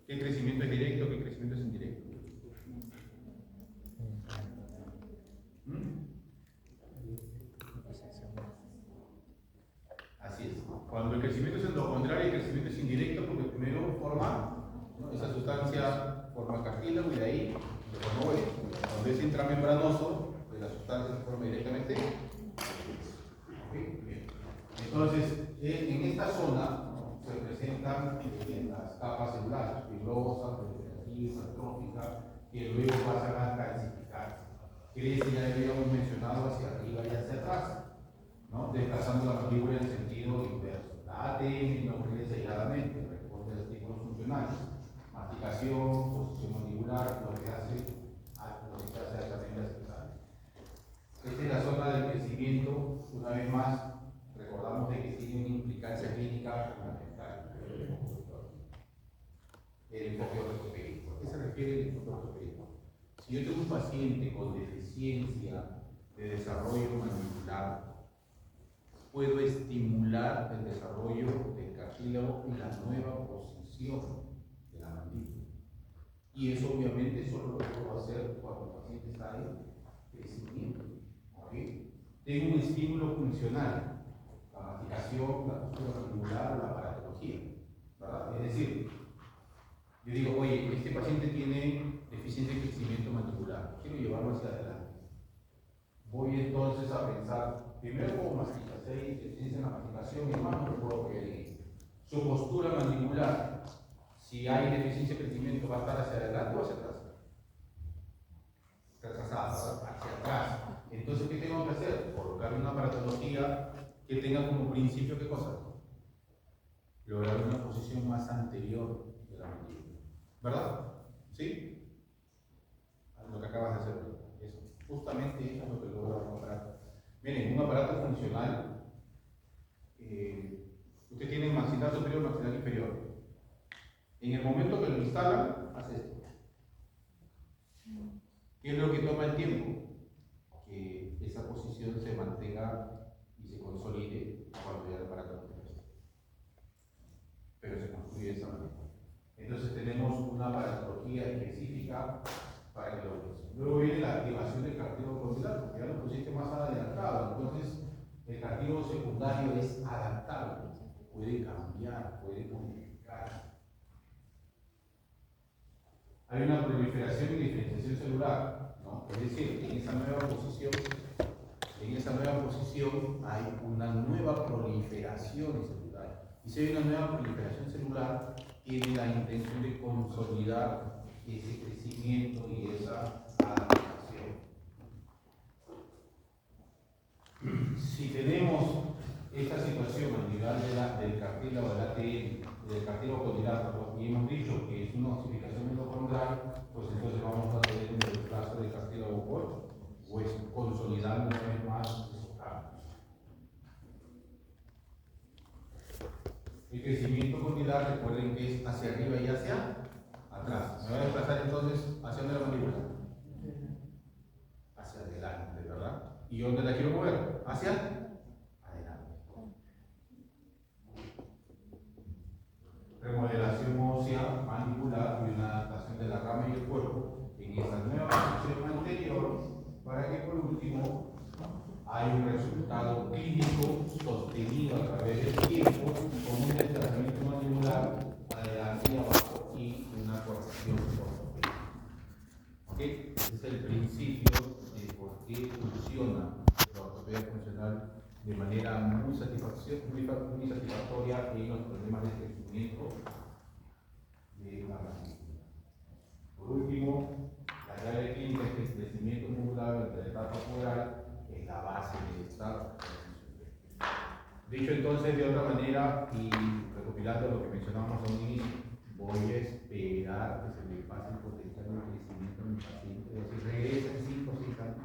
¿Qué crecimiento es directo, qué crecimiento es indirecto? Así es. Cuando el crecimiento es endocondral y el crecimiento es indirecto, porque primero forma, ¿no?, esa sustancia forma cartílago y de ahí se forma hueso. Cuando es intramembranoso, pues la sustancia se forma directamente. ¿Okay? Bien. Entonces, en esta zona se presentan las capas celulares, fibrosas, vegetativas, atróficas, que luego pasan a calcificar. Crece, ya habíamos mencionado, hacia arriba y hacia atrás, ¿no?, desplazando la mandíbula en sentido inverso. La ATM no crece aisladamente, responde a estímulos funcionales. Masticación, posición mandibular, lo que hace también las cesáreas. Esta es la zona del crecimiento, una vez más, recordamos de que tiene una implicancia clínica fundamental. El enfoque ortopédico. ¿A qué se refiere el enfoque ortopédico? Si yo tengo un paciente con deficiencia de desarrollo mandibular, puedo estimular el desarrollo del cartílago y la nueva posición de la mandíbula. Y eso obviamente solo lo puedo hacer cuando el paciente está en crecimiento. ¿Okay? Tengo un estímulo funcional, la masticación, la postura mandibular, la aparatología, ¿verdad? Es decir, yo digo, oye, este paciente tiene deficiencia de crecimiento mandibular, quiero llevarlo hacia adelante. Voy entonces a pensar, primero cómo mastica, si hay deficiencia en la masticación, mi hermano lo puedo apoyar en ello. Su postura mandibular, si hay deficiencia de crecimiento, ¿va a estar hacia adelante o hacia atrás? Retrasada, hacia atrás. Entonces, ¿qué tengo que hacer? Colocar una aparatología que tenga como principio, ¿qué cosa? Lograr una posición más anterior de la mandíbula. ¿Verdad? ¿Sí? Lo que acabas de hacer. Eso. Justamente eso es lo que logra un aparato. Miren, un aparato funcional, usted tiene maxilar superior y maxilar inferior. En el momento que lo instalan, hace esto. ¿Qué es lo que toma el tiempo? Que esa posición se mantenga y se consolide cuando ya el aparato no esté. Pero se construye de esa manera. Entonces tenemos una aparatología específica para que lo use. Luego viene la activación del cartílago condilar, porque ya lo pusiste más adelantado. Entonces el cartílago secundario es adaptable, puede cambiar, puede modificar. Hay una proliferación y diferenciación celular, ¿no? Es decir, en esa nueva posición hay una nueva proliferación celular. Y si hay una nueva proliferación celular, tiene la intención de consolidar ese crecimiento y esa adaptación. Si tenemos esta situación a nivel del cartílago del ATM, del cartílago condilar, y hemos dicho que es una osificación endocondral, pues entonces vamos a tener un desplazo del cartílago por hueso, consolidando una vez más esos cambios. El crecimiento condilar, recuerden que es hacia arriba y hacia atrás. Me va a desplazar entonces hacia donde la mandíbula, hacia adelante, ¿verdad? ¿Y dónde la quiero mover? Hacia adelante. Remodelación ósea, mandibular y una adaptación de la rama y el cuerpo en esa nueva posición anterior, para que por último hay un resultado clínico sostenido a través del tiempo con un desplazamiento mandibular adelante y abajo y una corrección ortopédica. ¿Ok? Ese es el principio de por qué funciona la ortopedia. pueda funcionar de manera muy satisfactoria en los problemas de crecimiento de la mandíbula. Por último, la clave clínica es que el crecimiento muscular entre la etapa puberal es la base del estado. Dicho entonces de otra manera, y recopilando lo que mencionamos a un inicio, voy a esperar que se me pase el potencial de crecimiento en mi paciente, es decir, regresa en 5 o 6 años.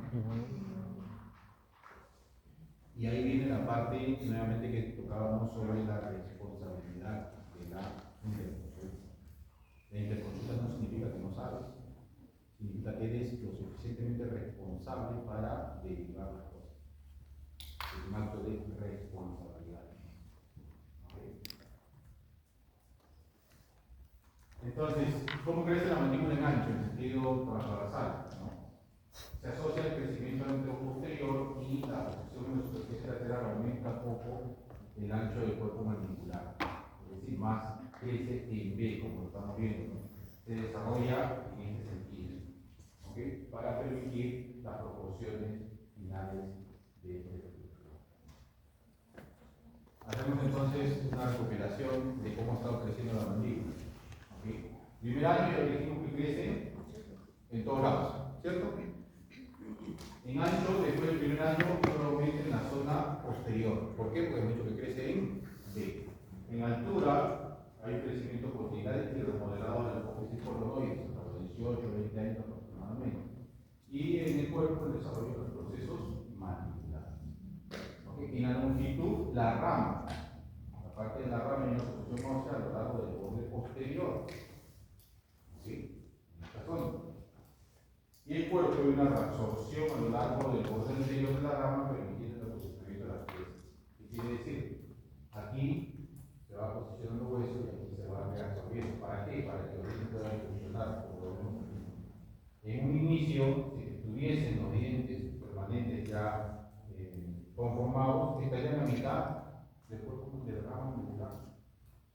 Y ahí viene la parte nuevamente que tocábamos sobre la responsabilidad de la interconsulta. La interconsulta no significa que no sabes, significa que eres lo suficientemente responsable para derivar las cosas. Es un acto de responsabilidad. ¿Okay? Entonces, ¿cómo crece la mandíbula en ancho? En sentido transversal, ¿no? Se asocia el crecimiento anteroposterior y la posición en la superficie lateral aumenta poco el ancho del cuerpo mandibular. Es decir, más crece en B, como lo estamos viendo, ¿no? Se desarrolla en este sentido, ¿okay? Para permitir las proporciones finales de este ejercicio. Hacemos entonces una recopilación de cómo ha estado creciendo la mandíbula. ¿Okay? Primer año ya dijimos que crece en todos lados, ¿cierto? En ancho, después del primer año, probablemente en la zona posterior. ¿Por qué? Porque hemos dicho que crece en B. En altura, hay un crecimiento posterior y remodelado de la apófisis coronoides hasta los 18 20 años aproximadamente. Y en el cuerpo, el desarrollo de los procesos mandibulares. ¿Okay? En la longitud, la rama. La parte de la rama en una posición ósea a lo largo del borde posterior. ¿Sí? En esta zona. Y el cuerpo hay una reabsorción a lo largo del borde anterior de la rama permitiendo el posicionamiento de las piezas. ¿Qué quiere decir? Aquí se va posicionando el hueso y aquí se va reabsorbiendo. ¿Para qué? Para que los dientes puedan funcionar como lo vemos aquí. En un inicio, si estuviesen los dientes permanentes ya conformados, estarían en la mitad del cuerpo de la rama mandibular.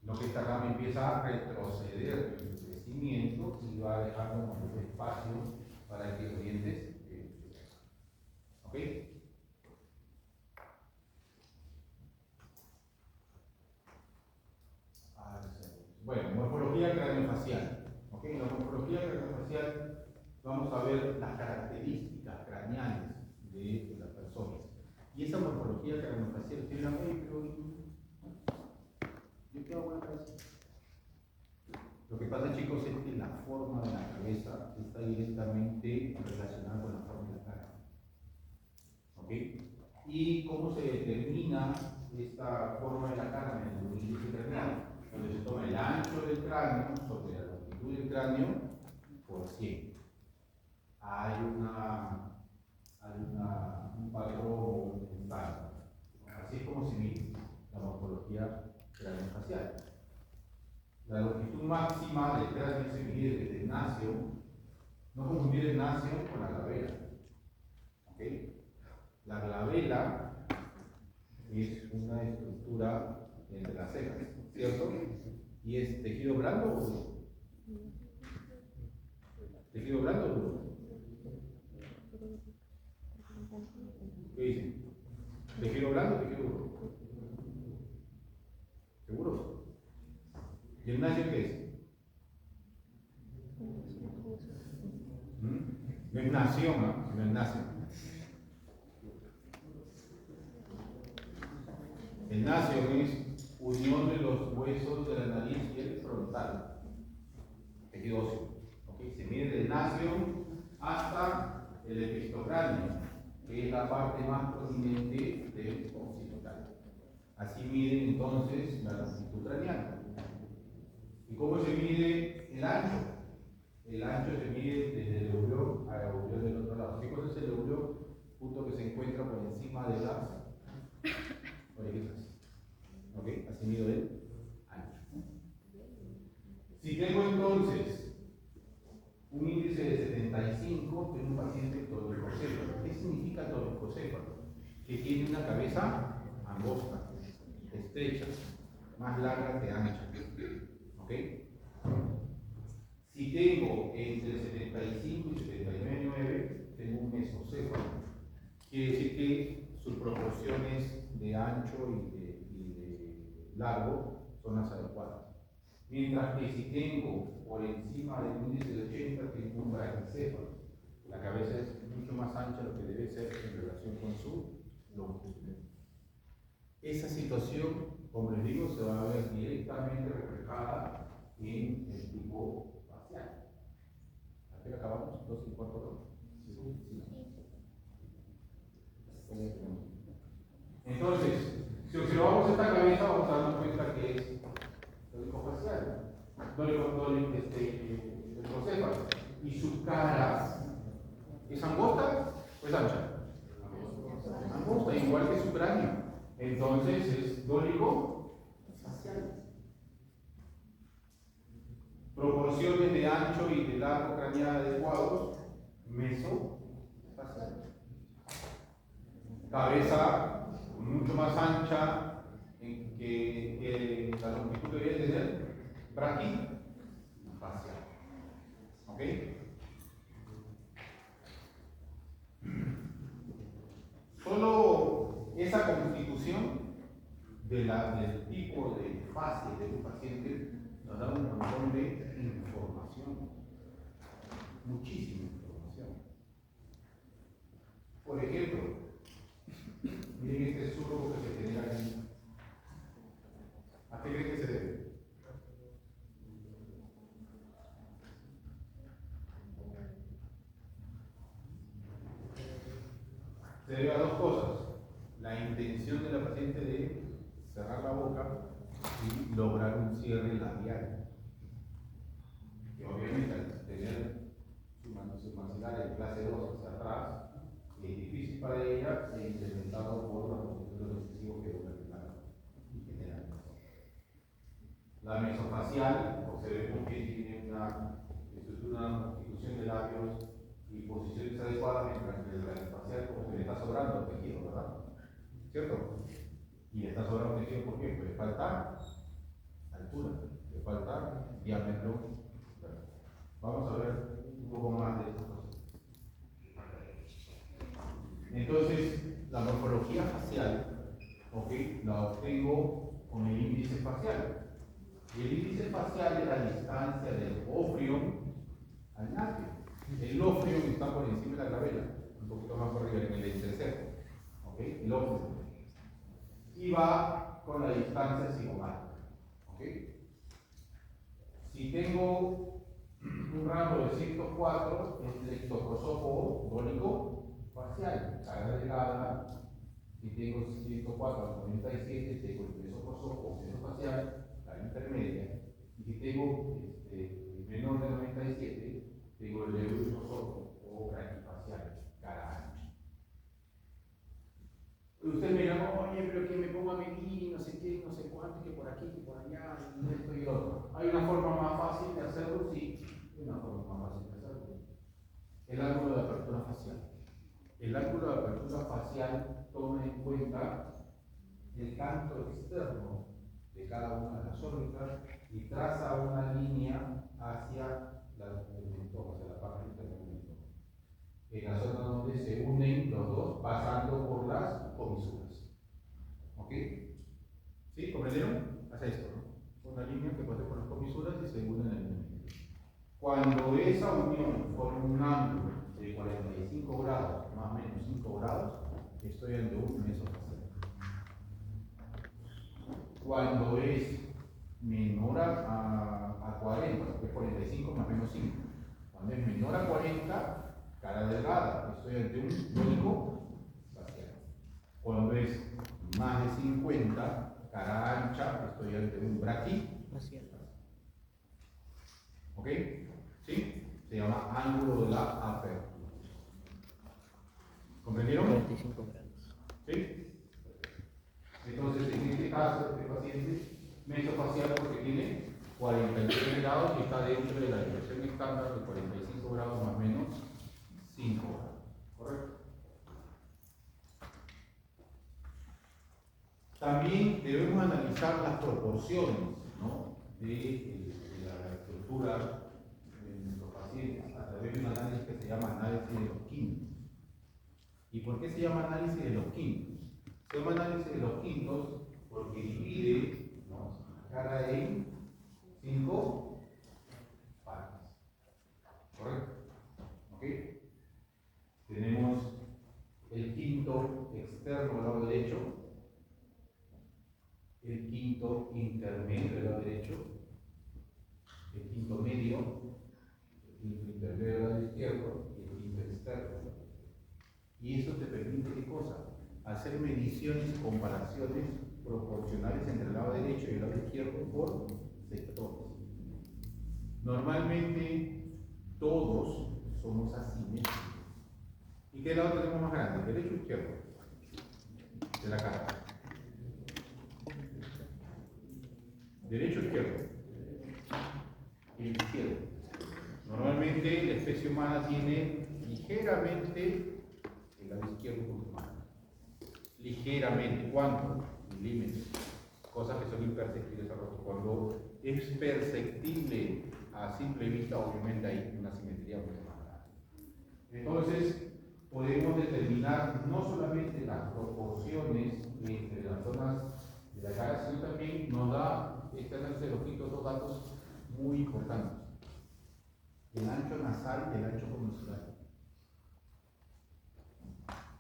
Lo que esta rama empieza a retroceder en su crecimiento y va dejando un espacio para que los dientes ¿ok? Bueno, morfología craneofacial. ¿Ok? En la morfología craneofacial vamos a ver las características craneales de las personas. Y esa morfología craneofacial tiene la pero yo qué hago en la cabeza. Lo que pasa, chicos, es que la forma de la cabeza está directamente relacionada con la forma de la cara. ¿Ok? ¿Y cómo se determina esta forma de la cara en el índice craneal? Donde se toma el ancho del cráneo sobre la longitud del cráneo por 100. Hay un patrón estándar. Así es como se mide la morfología craneofacial. La longitud máxima del cráneo se mide desde el nacio, no confundir el nacio con la glabela. ¿Okay? La glabela es una estructura entre las cejas, ¿cierto? ¿Y es tejido blando o duro? ¿Tejido blando o duro? ¿Qué dicen? ¿Tejido blando o tejido duro? ¿Seguros? ¿Y el nacio qué es? No es nación, sino es nacio. El nacio es unión de los huesos de la nariz y el frontal, tejido óseo. ¿Okay? Se mide del nacio hasta el epistocráneo, que es la parte más prominente del occipital. Así miden entonces la longitud craneal. ¿Y cómo se mide el ancho? El ancho se mide desde el euleo al euleo del otro lado. ¿Qué cosa es el euleo? Punto que se encuentra por encima de las orejas. ¿Ok? Así mido el ancho. Si tengo entonces un índice de 75, tengo un paciente toricocéfalo. ¿Qué significa toricocéfalo? Que tiene una cabeza angosta, estrecha, más larga que ancha. ¿Ok? Si tengo entre 75 y 79,9, tengo un mesocéfalo. Quiere decir que sus proporciones de ancho y de largo son las adecuadas. Mientras que si tengo por encima del índice de 80, tengo un braquicéfalo. La cabeza es mucho más ancha de lo que debe ser en relación con su longitud. Esa situación, como les digo, se va a ver directamente reflejada en el tipo facial. ¿A qué acabamos? ¿2 y 4? Sí. Entonces, si observamos esta cabeza, vamos a darnos cuenta que es dólico facial, el procéfalo. Y su cara es angosta o es ancha. Angosta, igual que su cráneo. Entonces es dólico facial. Proporciones de ancho y de largo craneal adecuados, mesofacial. Cabeza mucho más ancha que la longitud que debería tener, braquifacial. ¿Ok? Solo esa constitución del tipo de fase de un paciente nos da un montón de información, muchísima información. Por ejemplo, miren este surco que se genera aquí. ¿A qué creen que se debe? Se debe a dos cosas: la intención de la paciente de cerrar la boca y lograr un cierre labial, que obviamente al tener su maxilar en clase 2 hacia atrás es difícil para ella, incrementado por los componentes excesivos que dura y generan. La mesofacial, observemos que tiene una constitución de labios y posiciones adecuadas, mientras que la facial como que le está sobrando tejido, ¿verdad? ¿Cierto? Y le está sobrando tejido, ¿por qué? Pues le falta altura, le falta diámetro. Vamos a ver un poco más de estas cosas. Entonces, la morfología facial, la obtengo con el índice facial. Y el índice facial es la distancia del ofrium al náqueo. El ofrium está por encima de la glabela, un poquito más por arriba, en el entrecejo. El ofrium. Y va con la distancia cigomática. Si tengo un rango de 104, es el ectoprosopo dólico facial, cara delgada. Si tengo 104 al 97, tengo el mesoprosopo mesofacial, cara intermedia. Y si tengo menor de 97, tengo el europrosopo o braquifacial, cara ancha. Usted me dirá, oye, pero que me ponga a medir y no sé qué, no sé cuánto, que por aquí, que por allá, y esto y lo otro. ¿Hay una forma más fácil de hacerlo? Sí, hay una forma más fácil de hacerlo. El ángulo de apertura facial. El ángulo de apertura facial toma en cuenta el canto externo de cada una de las órbitas y traza una línea hacia el mentón, hacia la parte interna del mentón, en la zona donde se unen los dos pasando por las comisuras. ¿Ok? ¿Sí? ¿Comprendieron? Hace esto, ¿no? Una línea que pasa por las comisuras y se unen en el medio. Cuando esa unión forma un ángulo de 45 grados, más o menos 5 grados, estoy ante un mesofacial. Cuando es menor a 40, que es 45 más menos 5, cuando es menor a 40, cara delgada, estoy ante un dólico facial. Cuando es más de 50, cara ancha, estoy ante un braquifacial. ¿Ok? ¿Sí? Se llama ángulo de la apertura. ¿Comprendieron? 45 grados. ¿Sí? Entonces, en este caso, este paciente mesofacial porque tiene 43 grados y está dentro de la dirección estándar de 45 grados más o menos 5 grados. ¿Correcto? También debemos analizar las proporciones, ¿no?, de la estructura de nuestros pacientes a través de un análisis que se llama análisis de los químicos. ¿Y por qué se llama análisis de los quintos? Se llama análisis de los quintos porque divide, ¿no?, la cara en 5 partes. ¿Correcto? ¿Ok? Tenemos el quinto externo del lado derecho, el quinto intermedio del lado derecho, el quinto medio, el quinto intermedio del lado izquierdo y el quinto externo. Y eso te permite, ¿qué cosa? Hacer mediciones y comparaciones proporcionales entre el lado derecho y el lado izquierdo por sectores. Normalmente todos somos asimétricos. ¿Y qué lado tenemos más grande? ¿Derecho o izquierdo? De la cara. ¿Derecho o izquierdo? El izquierdo. Normalmente la especie humana tiene ligeramente el lado izquierdo un poquito más. Ligeramente. ¿Cuánto? Milímetros. Cosas que son imperceptibles al rostro. Cuando es perceptible a simple vista, obviamente hay una simetría mucho más grande. Entonces, podemos determinar no solamente las proporciones entre las zonas de la cara, sino también nos da este análisis de los quintos dos datos muy importantes: el ancho nasal y el ancho comisurario.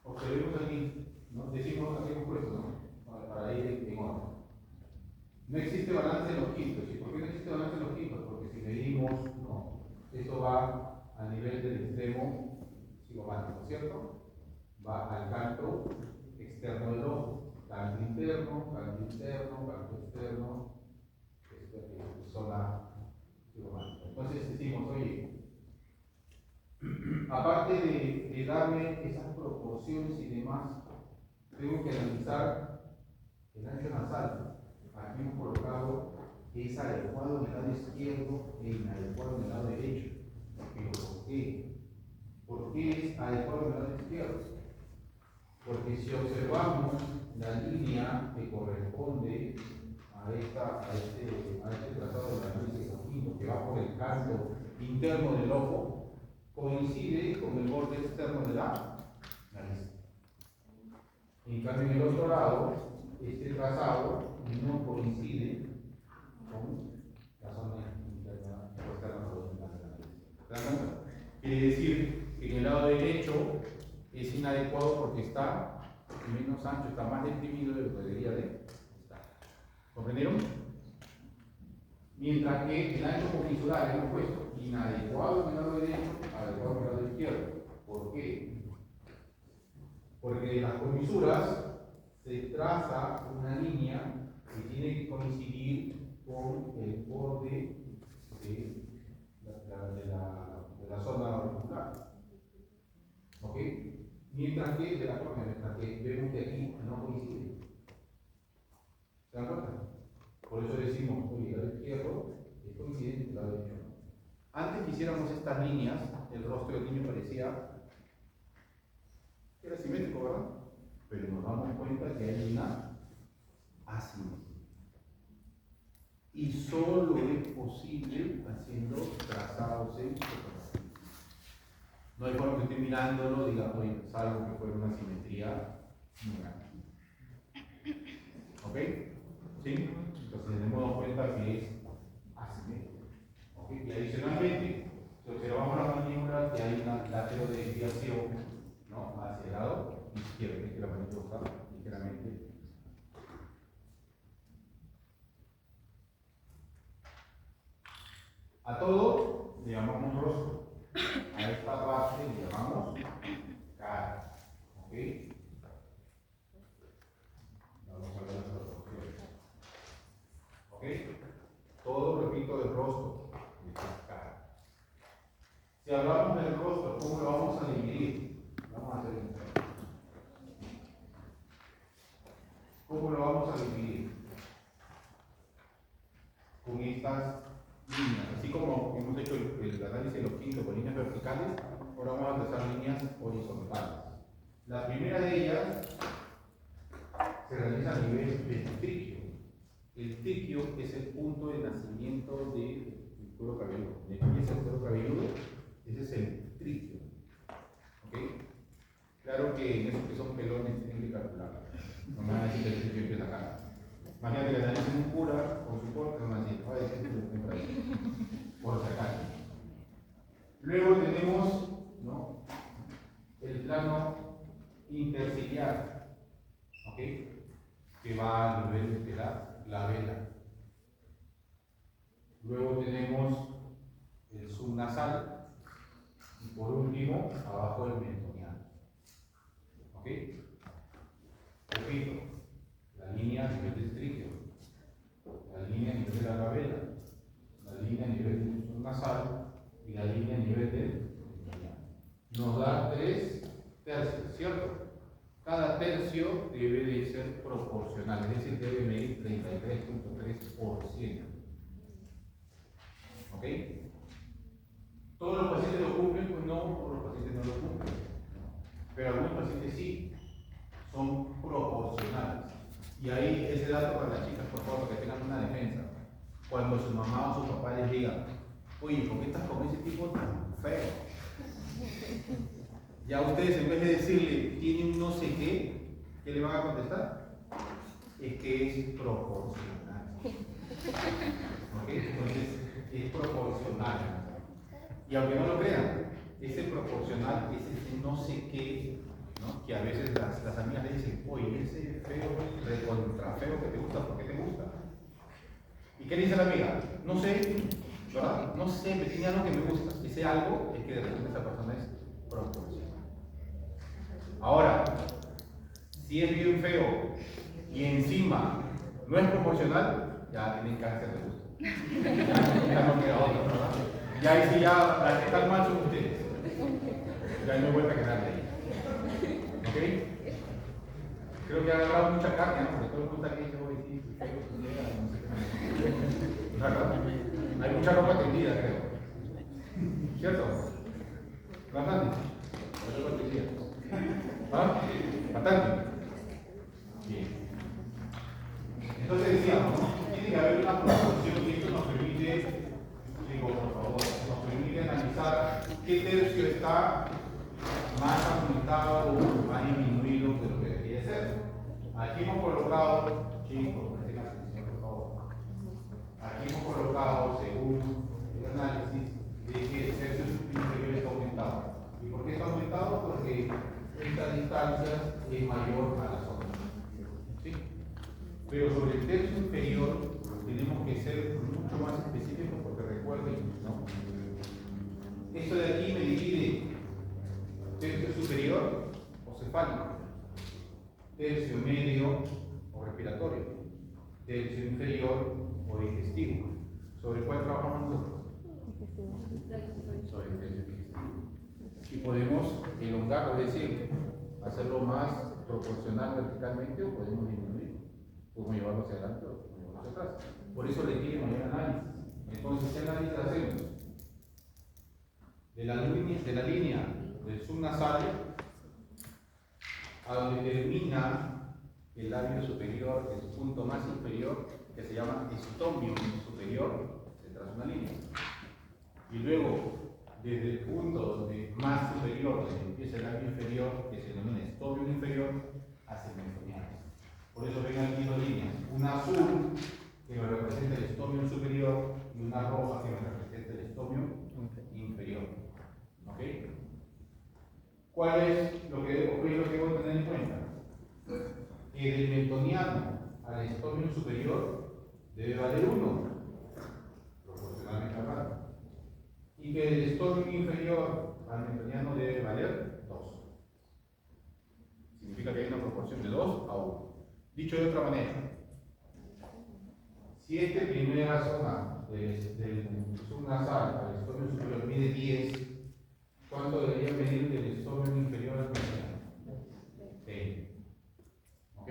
Observemos aquí, ¿no? Decimos, hacemos puesto, ¿no?, para ir en orden. No existe balance en los quintos. ¿Y por qué no existe balance en los quintos? Porque si medimos, no, eso va a nivel del extremo cigomático, ¿cierto? Va al canto externo del ojo, canto interno, canto externo, zona cigomática. Entonces decimos, oye, aparte de darme esas proporciones y demás, tengo que analizar el ancho nasal. Aquí hemos colocado que es adecuado en el lado izquierdo e inadecuado en el lado derecho. ¿Pero por qué? ¿Por qué es adecuado en el lado izquierdo? Porque si observamos la línea que corresponde a este trazado de la análisis cognitiva, que va por el canto interno del ojo, coincide con el borde externo de la nariz. En cambio, en el otro lado, este trazado no coincide con la zona interna externa de la nariz. ¿Se dan cuenta? Quiere decir que en el lado derecho es inadecuado porque está menos ancho, está más deprimido de lo que debería de estar. ¿Comprendieron? Mientras que el ancho comisural hemos puesto inadecuado en el lado derecho, adecuado en el lado izquierdo. ¿Por qué? Porque en las comisuras se traza una línea que tiene que coincidir con el borde de la zona auricular. ¿Ok? Mientras que de la córnea, mientras que vemos que aquí no coincide. ¿Se dan cuenta? Por eso decimos, oye, el lado izquierdo es coincidente con el lado derecho. Antes que hiciéramos estas líneas, el rostro del niño parecía que era simétrico, ¿verdad? Pero nos damos cuenta que hay una asimetría. Y solo es posible haciendo trazados en fotografía. No hay forma que esté mirándolo, digamos, oye, salvo que fuera una simetría muy grande. ¿Ok? ¿Sí? Entonces tenemos cuenta que es asimétrico. ¿Ok? Y adicionalmente, si observamos la mandíbula, que hay una lateral de desviación, ¿no?, hacia el lado izquierdo, que la mandíbula está ligeramente. A todo le llamamos rostro. A esta parte le llamamos cara. ¿Ok? Vamos a ver las proporciones. ¿Ok? Todo, repito, del rostro, de esta cara. Si hablamos del rostro, ¿cómo lo vamos a dividir? Vamos a hacer esto. ¿Cómo lo vamos a dividir? Con estas líneas. Así como hemos hecho el análisis de los quintos con líneas verticales, ahora vamos a trazar líneas horizontales. La primera de ellas se realiza a nivel del triquio. El triquio es el punto de nacimiento del cuero cabelludo. ¿De aquí es el cuero cabelludo? Ese es el triquio. ¿Ok? claro que en esos que son pelones tienen que calcular. No me van a decir que el sitio empieza acá. Imagínate que le dicen un cura con su corte, no me van a decir, oye, ese es el por ahí. Por sacar. Luego tenemos, ¿no?, el plano interciliar, ¿ok?, que va al nivel de la vela. Luego tenemos el subnasal y por último abajo el mentoniano. ¿Ok? Repito, la línea a nivel del trígeo, la línea a nivel de la labela, la línea a nivel del subnasal y la línea a nivel del mentoniano. Nos da 3 tercios, ¿cierto? Cada tercio debe de ser proporcional, es decir, debe medir 33.3%. ¿Ok? ¿Todos los pacientes lo cumplen? Pues no, todos los pacientes no lo cumplen. Pero algunos pacientes sí, son proporcionales. Y ahí ese dato para las chicas, por favor, que tengan una defensa. Cuando su mamá o su papá les diga, oye, ¿por qué estás con ese tipo tan feo? Ya ustedes, en vez de decirle, tiene un no sé qué, ¿qué le van a contestar? Es que es proporcional. ¿Ok? Entonces, es proporcional. Y aunque no lo crean, ese proporcional es ese no sé qué, ¿no?, que a veces las amigas le dicen, oye, ese feo, recontra feo que te gusta, ¿por qué te gusta? ¿Y qué dice la amiga? No sé, ¿verdad? No sé, me tiene algo que me gusta. Ese algo es que de repente esa persona es proporcional. Ahora, si es bien feo y encima no es proporcional, ya tienen cáncer de gusto. Ya no queda otro, ¿verdad? Y ahí sí ya las que están mal son ustedes. Ya no hay vuelta que darle ahí. ¿Ok? Creo que ha agarrado mucha carne, ¿no? Porque todo el mundo está aquí dice, oye, sí, feo, no sé qué. ¿Verdad? Hay mucha ropa tendida, creo. ¿Cierto? Bastante. Hay ropa tendida. ¿Ah? Bastante. Bien. Entonces decíamos, ¿no?, tiene que haber una proporción y esto nos permite, digo, por favor, nos permite analizar qué tercio está más aumentado o más disminuido de lo que debería ser. Aquí hemos colocado, chicos, presten atención, por favor. Aquí hemos colocado, según el análisis, de que el tercio inferior está aumentado. ¿Y por qué está aumentado? Porque esta distancia es mayor a las otras. ¿Sí? Pero sobre el tercio inferior tenemos que ser mucho más específicos porque recuerden, ¿no?, esto de aquí me divide tercio superior o cefálico, tercio medio o respiratorio, tercio inferior o digestivo. ¿Sobre cuál trabajamos nosotros? Sobre el tercio digestivo. Y podemos elongarlo, es decir, hacerlo más proporcional verticalmente o podemos disminuir. Podemos llevarlo hacia adelante o podemos llevarlo hacia atrás. Por eso le tiene mayor análisis. Entonces, ¿qué análisis hacemos? De la línea del subnasal a donde termina el labio superior, el punto más inferior, que se llama estomio superior, se traza una línea. Y luego, desde el punto donde más superior, donde empieza el labio inferior, que se denomina estomio inferior, hacia el mentoniano. Por eso ven aquí dos líneas, una azul que me representa el estomio superior y una roja que me representa el estomio inferior. ¿Ok? ¿Cuál es lo que debo tener en cuenta? Que del mentoniano al estomio superior debe valer 1, proporcionalmente hablando. Y que del estomio inferior al mentoniano debe valer 2. Significa que hay una proporción de 2 a 1. Dicho de otra manera, si esta primera zona del subnasal al estomio superior mide 10, ¿cuánto debería medir del estómago inferior al mentoniano? 20. ¿Ok?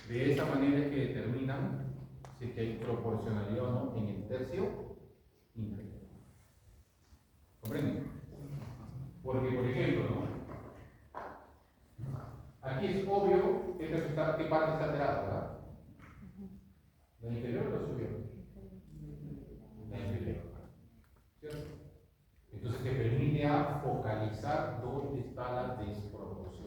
De esa manera es que determinan si es que hay proporcionalidad o no en el tercio inferior. ¿Comprenden? Porque, por ejemplo, ¿no?, aquí es obvio qué parte está alterada, ¿verdad? ¿La inferior o la superior? La inferior. ¿Cierto? Entonces te permite a focalizar dónde está la desproporción.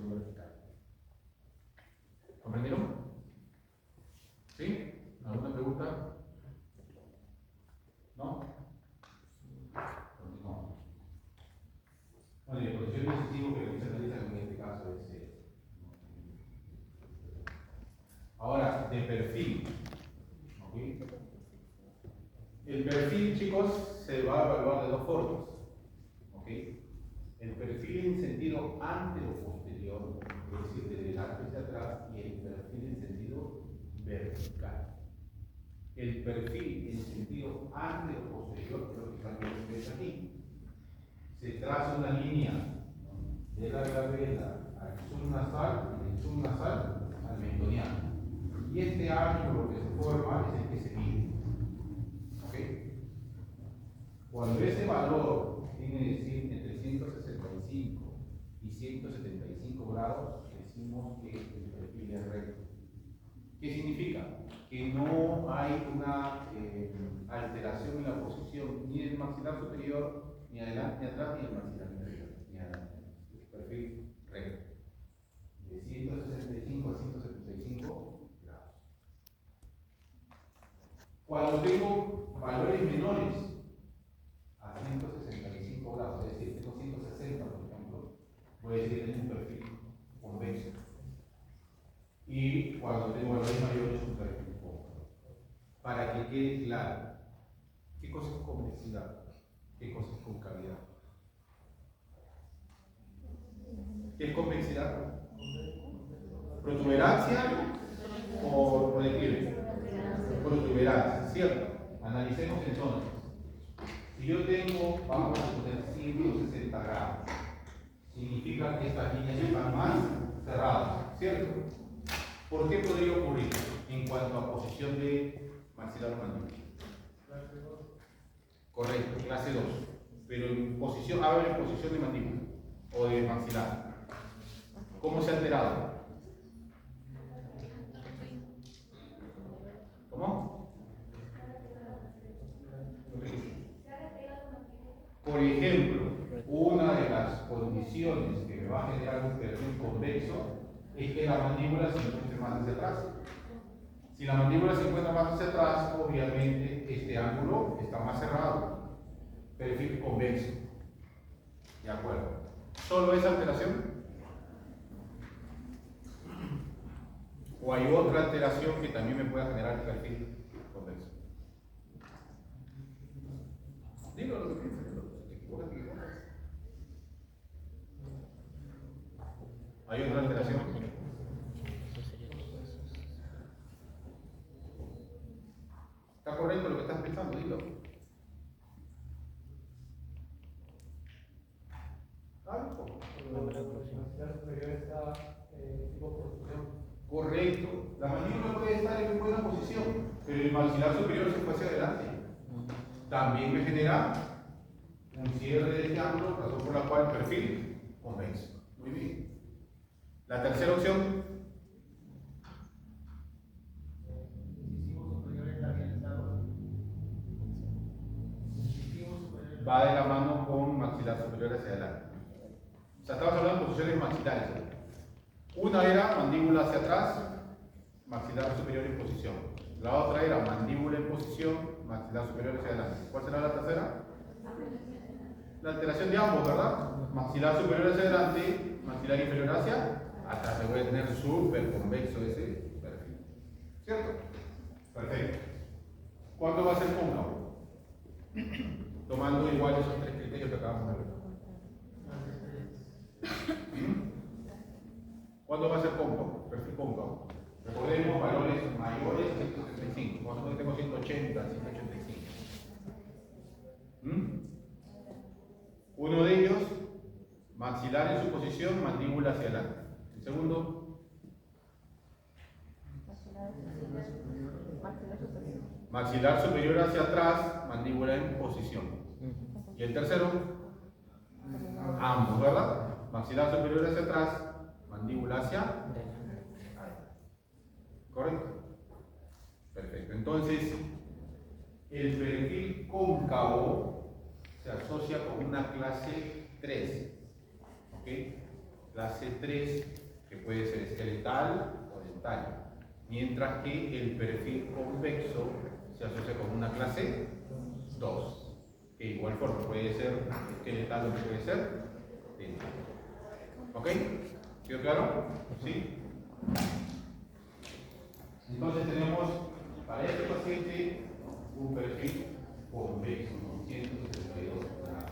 de perfil. ¿Ok? El perfil, chicos, se va a evaluar de dos formas. ¿Ok? El perfil en sentido antero-posterior, es decir, de delante hacia atrás, y el perfil en sentido vertical. El perfil en sentido antero-posterior, creo que también se ve aquí. Se traza una línea de la glabela al subnasal y del subnasal al mendoniano. Y este ángulo que se forma es el que se mide. ¿Ok? Cuando ese valor tiene que decir entre 165 y 175 grados, decimos que el perfil es recto. ¿Qué significa? Que no hay una alteración en la posición ni del maxilar superior, ni adelante ni atrás, ni del maxilar inferior, ni adelante. Perfil recto. De 165 a 175 grados. Cuando tengo valores menores a 165 grados, es decir, tengo 160 por ejemplo, voy a decir que tengo un perfil convexo. Y cuando tengo valores mayores, un perfil cóncavo. Para que quede claro, ¿qué cosa es convexidad? ¿Qué cosa es concavidad? ¿Qué es convexidad? ¿Protuberancia o declive? Protuberancia, ¿cierto? Analicemos entonces. Si yo tengo, vamos a poner 160 grados, significa que estas líneas están más cerradas, ¿cierto? ¿Por qué podría ocurrir en cuanto a posición de maxilar mandíbula? Correcto, clase 2. Pero en posición, a ver, en posición de mandíbula o de maxilar. ¿Cómo se ha alterado? ¿Cómo? Por ejemplo, una de las condiciones que me va a generar un perfil convexo es que la mandíbula se encuentre más hacia atrás. Si la mandíbula se encuentra más hacia atrás, obviamente este ángulo está más cerrado. Perfil convexo. ¿De acuerdo? ¿Solo esa alteración? ¿O hay otra alteración que también me pueda generar el perfil convexo? Dilo lo que piensas, si te equivocas, te equivocas. ¿Hay otra alteración? ¿Está correcto lo que estás pensando? Dilo. Algo. Correcto. La mandíbula puede estar en buena posición, pero el maxilar superior se fue hacia adelante. También me genera un cierre de este ángulo, razón por la cual el perfil convexo. Muy bien. La tercera opción. Va de la mano con maxilar superior hacia adelante. O sea, estamos hablando de posiciones maxilares. Una era mandíbula hacia atrás, maxilar superior en posición. La otra era mandíbula en posición, maxilar superior hacia adelante. ¿Cuál será la tercera? La alteración de ambos, ¿verdad? Maxilar superior hacia adelante, maxilar inferior hacia atrás. Se voy a tener súper convexo ese perfil. ¿Cierto? Perfecto. ¿Cuándo va a ser cóncavo? Tomando igual esos tres criterios que acabamos de ver. ¿Cuándo va a ser cóncavo? Perfil cóncavo. Recordemos valores mayores a 175. Vamos a poner que tengo 180, 185. Uno de ellos, maxilar en su posición, mandíbula hacia adelante. El segundo, maxilar superior hacia atrás, mandíbula en posición. Y el tercero, ambos, ¿verdad? Maxilar superior hacia atrás, mandíbula hacia adelante. ¿Correcto? Perfecto. Entonces, el perfil cóncavo se asocia con una clase 3. ¿Ok? Clase 3, que puede ser esqueletal o dental. Mientras que el perfil convexo se asocia con una clase 2. Que de igual forma puede ser esqueletal o puede ser dental. ¿Ok? ¿Quedó claro? ¿Sí? Entonces tenemos para este paciente un perfil convexo, 162 grados.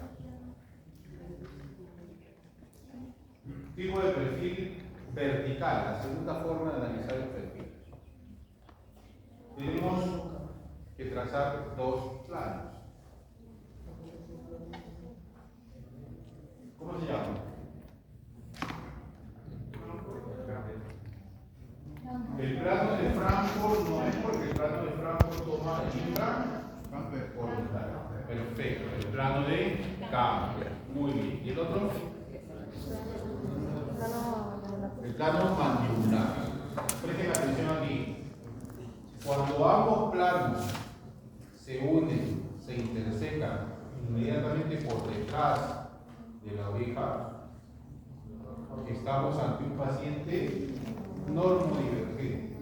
Tipo de perfil vertical, la segunda forma de analizar el perfil. Tenemos que trazar dos planos. ¿Cómo se llama? El plano de Frankfurt no es porque el plano de Frankfurt toma libra horizontal. Perfecto. El plano de Campbell. Muy bien. ¿Y el otro? El plano mandibular. Presten atención aquí. Cuando ambos planos se unen, se intersecan inmediatamente por detrás de la oreja, estamos ante un paciente normodivergente.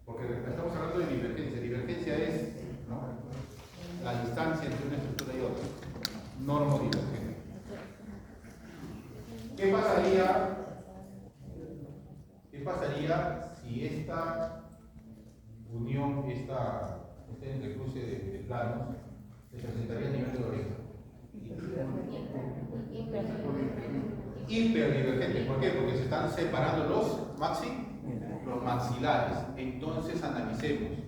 Porque estamos hablando de divergencia. Divergencia es, ¿no?, la distancia entre una estructura y otra. Normodivergente. ¿Qué pasaría si esta unión, este entrecruce de planos se presentaría a nivel de la oreja? Hiperdivergente. ¿Por qué? Porque se están separando los maxilares. Entonces analicemos.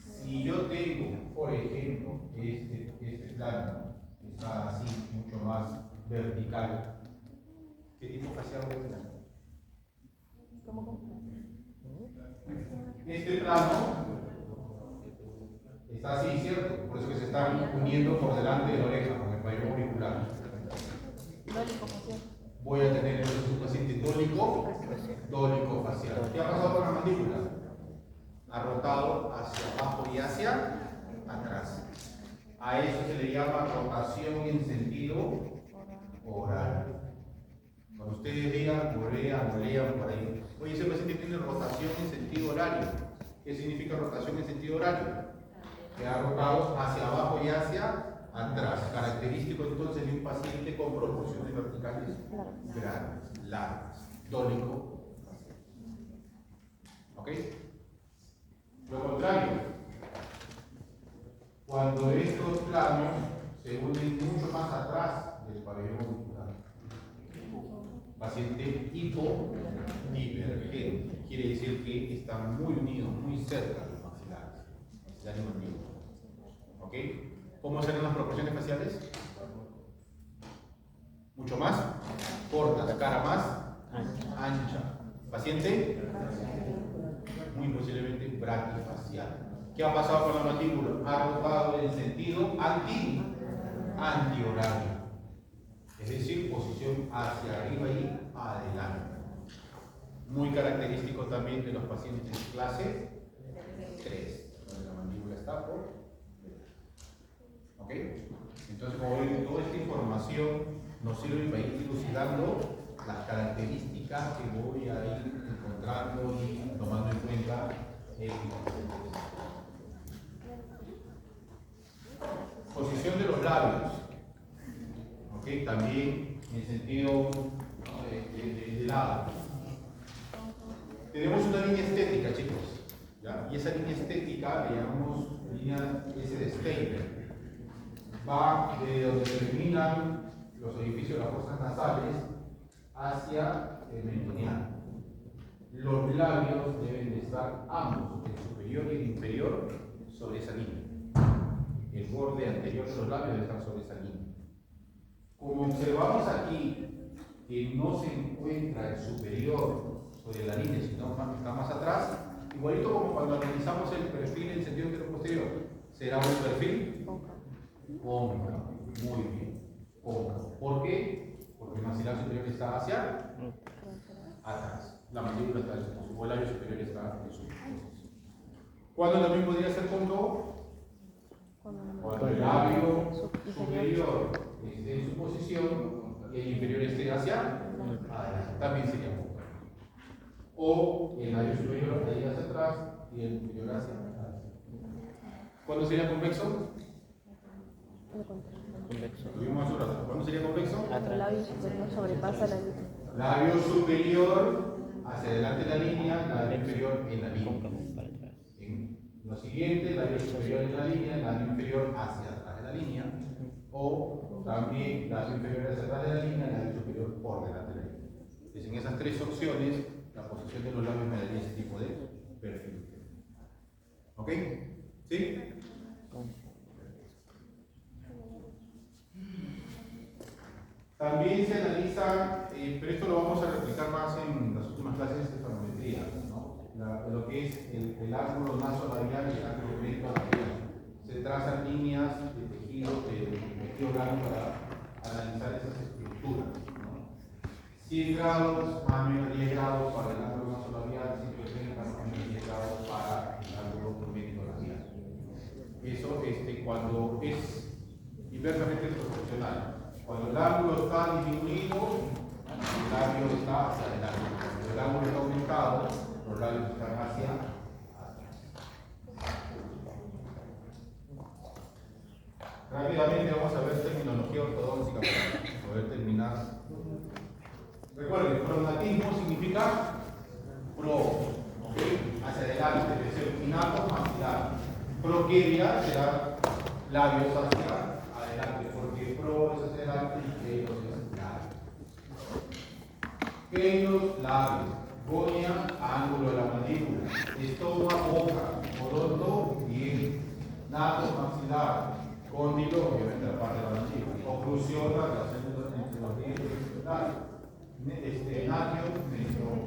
Si yo tengo, por ejemplo, este plano que está así, mucho más vertical, ¿qué tipo facial voy a tener? Este plano está así, ¿cierto? Por eso que se están uniendo por delante de la oreja, con el pabellón auricular. Voy a tener entonces un paciente dólico facial. ¿Qué ha pasado con la mandíbula? Ha rotado hacia abajo y hacia atrás. A eso se le llama rotación en sentido oral. Cuando ustedes digan, golean por ahí, oye, ese paciente tiene rotación en sentido horario. ¿Qué significa rotación en sentido horario? Que ha rotado hacia abajo y hacia atrás. Característico entonces de un paciente con proporciones verticales grandes, largas, dólico. ¿Ok? Lo contrario, cuando estos planos se unen mucho más atrás del pabellón auricular, paciente hipodivergente, quiere decir que están muy unidos, muy cerca de los maxilares, maxilar y mandíbula. ¿Ok? ¿Cómo serán las proporciones faciales? Mucho más cortas, cara más ancha. Paciente muy posiblemente braquifacial. ¿Qué ha pasado con la mandíbula? Ha rotado en sentido antihorario. Es decir, posición hacia arriba y adelante. Muy característico también de los pacientes de clase 3, donde la mandíbula está por. ¿Ok? Entonces, como ven, toda esta información nos sirve para ir dilucidando las características que voy a ir encontrando y tomando en cuenta el posición de los labios. ¿Ok? También en sentido, ¿no?, de lado. Tenemos una línea estética, chicos, ¿ya? Y esa línea estética le llamamos línea S de Steiner. Va de donde terminan los orificios de las fosas nasales hacia el meridiano. Los labios deben de estar ambos, el superior y el inferior, sobre esa línea. El borde anterior de los labios debe estar sobre esa línea. Como observamos aquí que no se encuentra el superior sobre la línea, sino está más atrás, igualito como cuando analizamos el perfil en sentido anterior-posterior, será un perfil cóncavo. Muy bien, cóncavo. ¿Por qué? Porque el maxilar superior está hacia atrás, la mandíbula está en su posición, o el labio superior está en su posición. ¿Cuándo también podría ser cóncavo? Cuando el labio superior esté en su posición y el inferior esté hacia adelante, también sería cóncavo. O el labio superior ahí hacia atrás y el inferior hacia adelante. ¿Cuándo sería convexo? Tuvimos hace un rato. ¿Cuándo sería convexo? El labio superior sobrepasa la línea. Labio superior hacia adelante en la línea, labio inferior en la línea. Cóncavo para atrás. En lo siguiente, labio superior en la línea, labio inferior hacia atrás de la línea, o también labio inferior hacia atrás de la línea, labio superior por delante de la línea. Entonces, en esas tres opciones, la posición de los labios me daría ese tipo de perfil. ¿Ok? ¿Sí? También se analiza, pero esto lo vamos a replicar más en las últimas clases de fonometría, ¿no? Lo que es el ángulo nasolabial y el ángulo mentolabial. Se trazan líneas de tejido blando para analizar esas estructuras, ¿no? 100 grados más o menos 10 grados para el ángulo nasolabial, 130 más o menos 10 grados para el ángulo mentolabial. Eso cuando es inversamente proporcional. Cuando el ángulo está disminuido, el labio está hacia adelante. Cuando el ángulo está aumentado, los labios están hacia atrás. Rápidamente vamos a ver terminología ortodóntica para poder terminar. Recuerden, prognatismo significa pro, ¿okay? Hacia adelante, es decir, inato maxilar. Proqueria será labios hacia adelante, porque pro es hacia adelante y queiros es labios. Queiros, labios. Gonia, ángulo de la mandíbula. Estoma, boca. Odonto, diente. Nato, maxilar. Cóndilo, obviamente la parte de la mandíbula. Oclusión, la relación entre los dientes y los labios. Natio, mentón.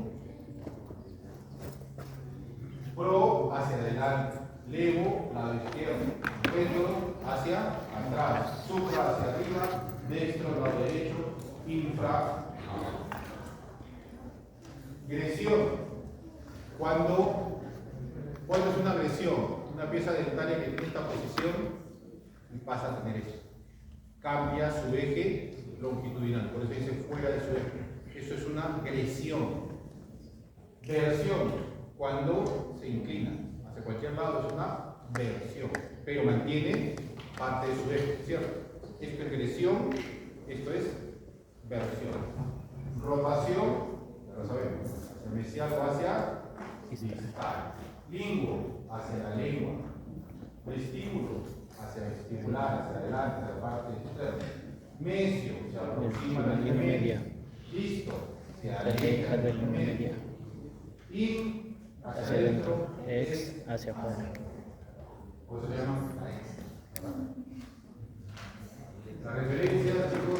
Pro, hacia adelante. Levo, lado izquierdo. Péndulo, hacia atrás. Supra, hacia arriba. Destro, lado derecho. Infra, agresión. ¿Cuándo es una agresión? Una pieza dentaria que tiene esta posición y pasa a tener eso. Cambia su eje longitudinal, por eso dice fuera de su eje. Eso es una agresión. Versión, cuando se inclina hacia cualquier lado, es una versión, pero mantiene parte de su eje, ¿cierto? Esto es agresión, esto es versión. Rotación, ya lo sabemos, hacia mesial o hacia distal. Linguo, hacia la lengua. Vestíbulo, hacia vestibular, hacia adelante, hacia la parte externa. Mesio, se aproxima a la línea media. Listo, hacia la línea media. Y hacia adentro es hacia afuera. ¿Cómo se llama? La referencia, chicos.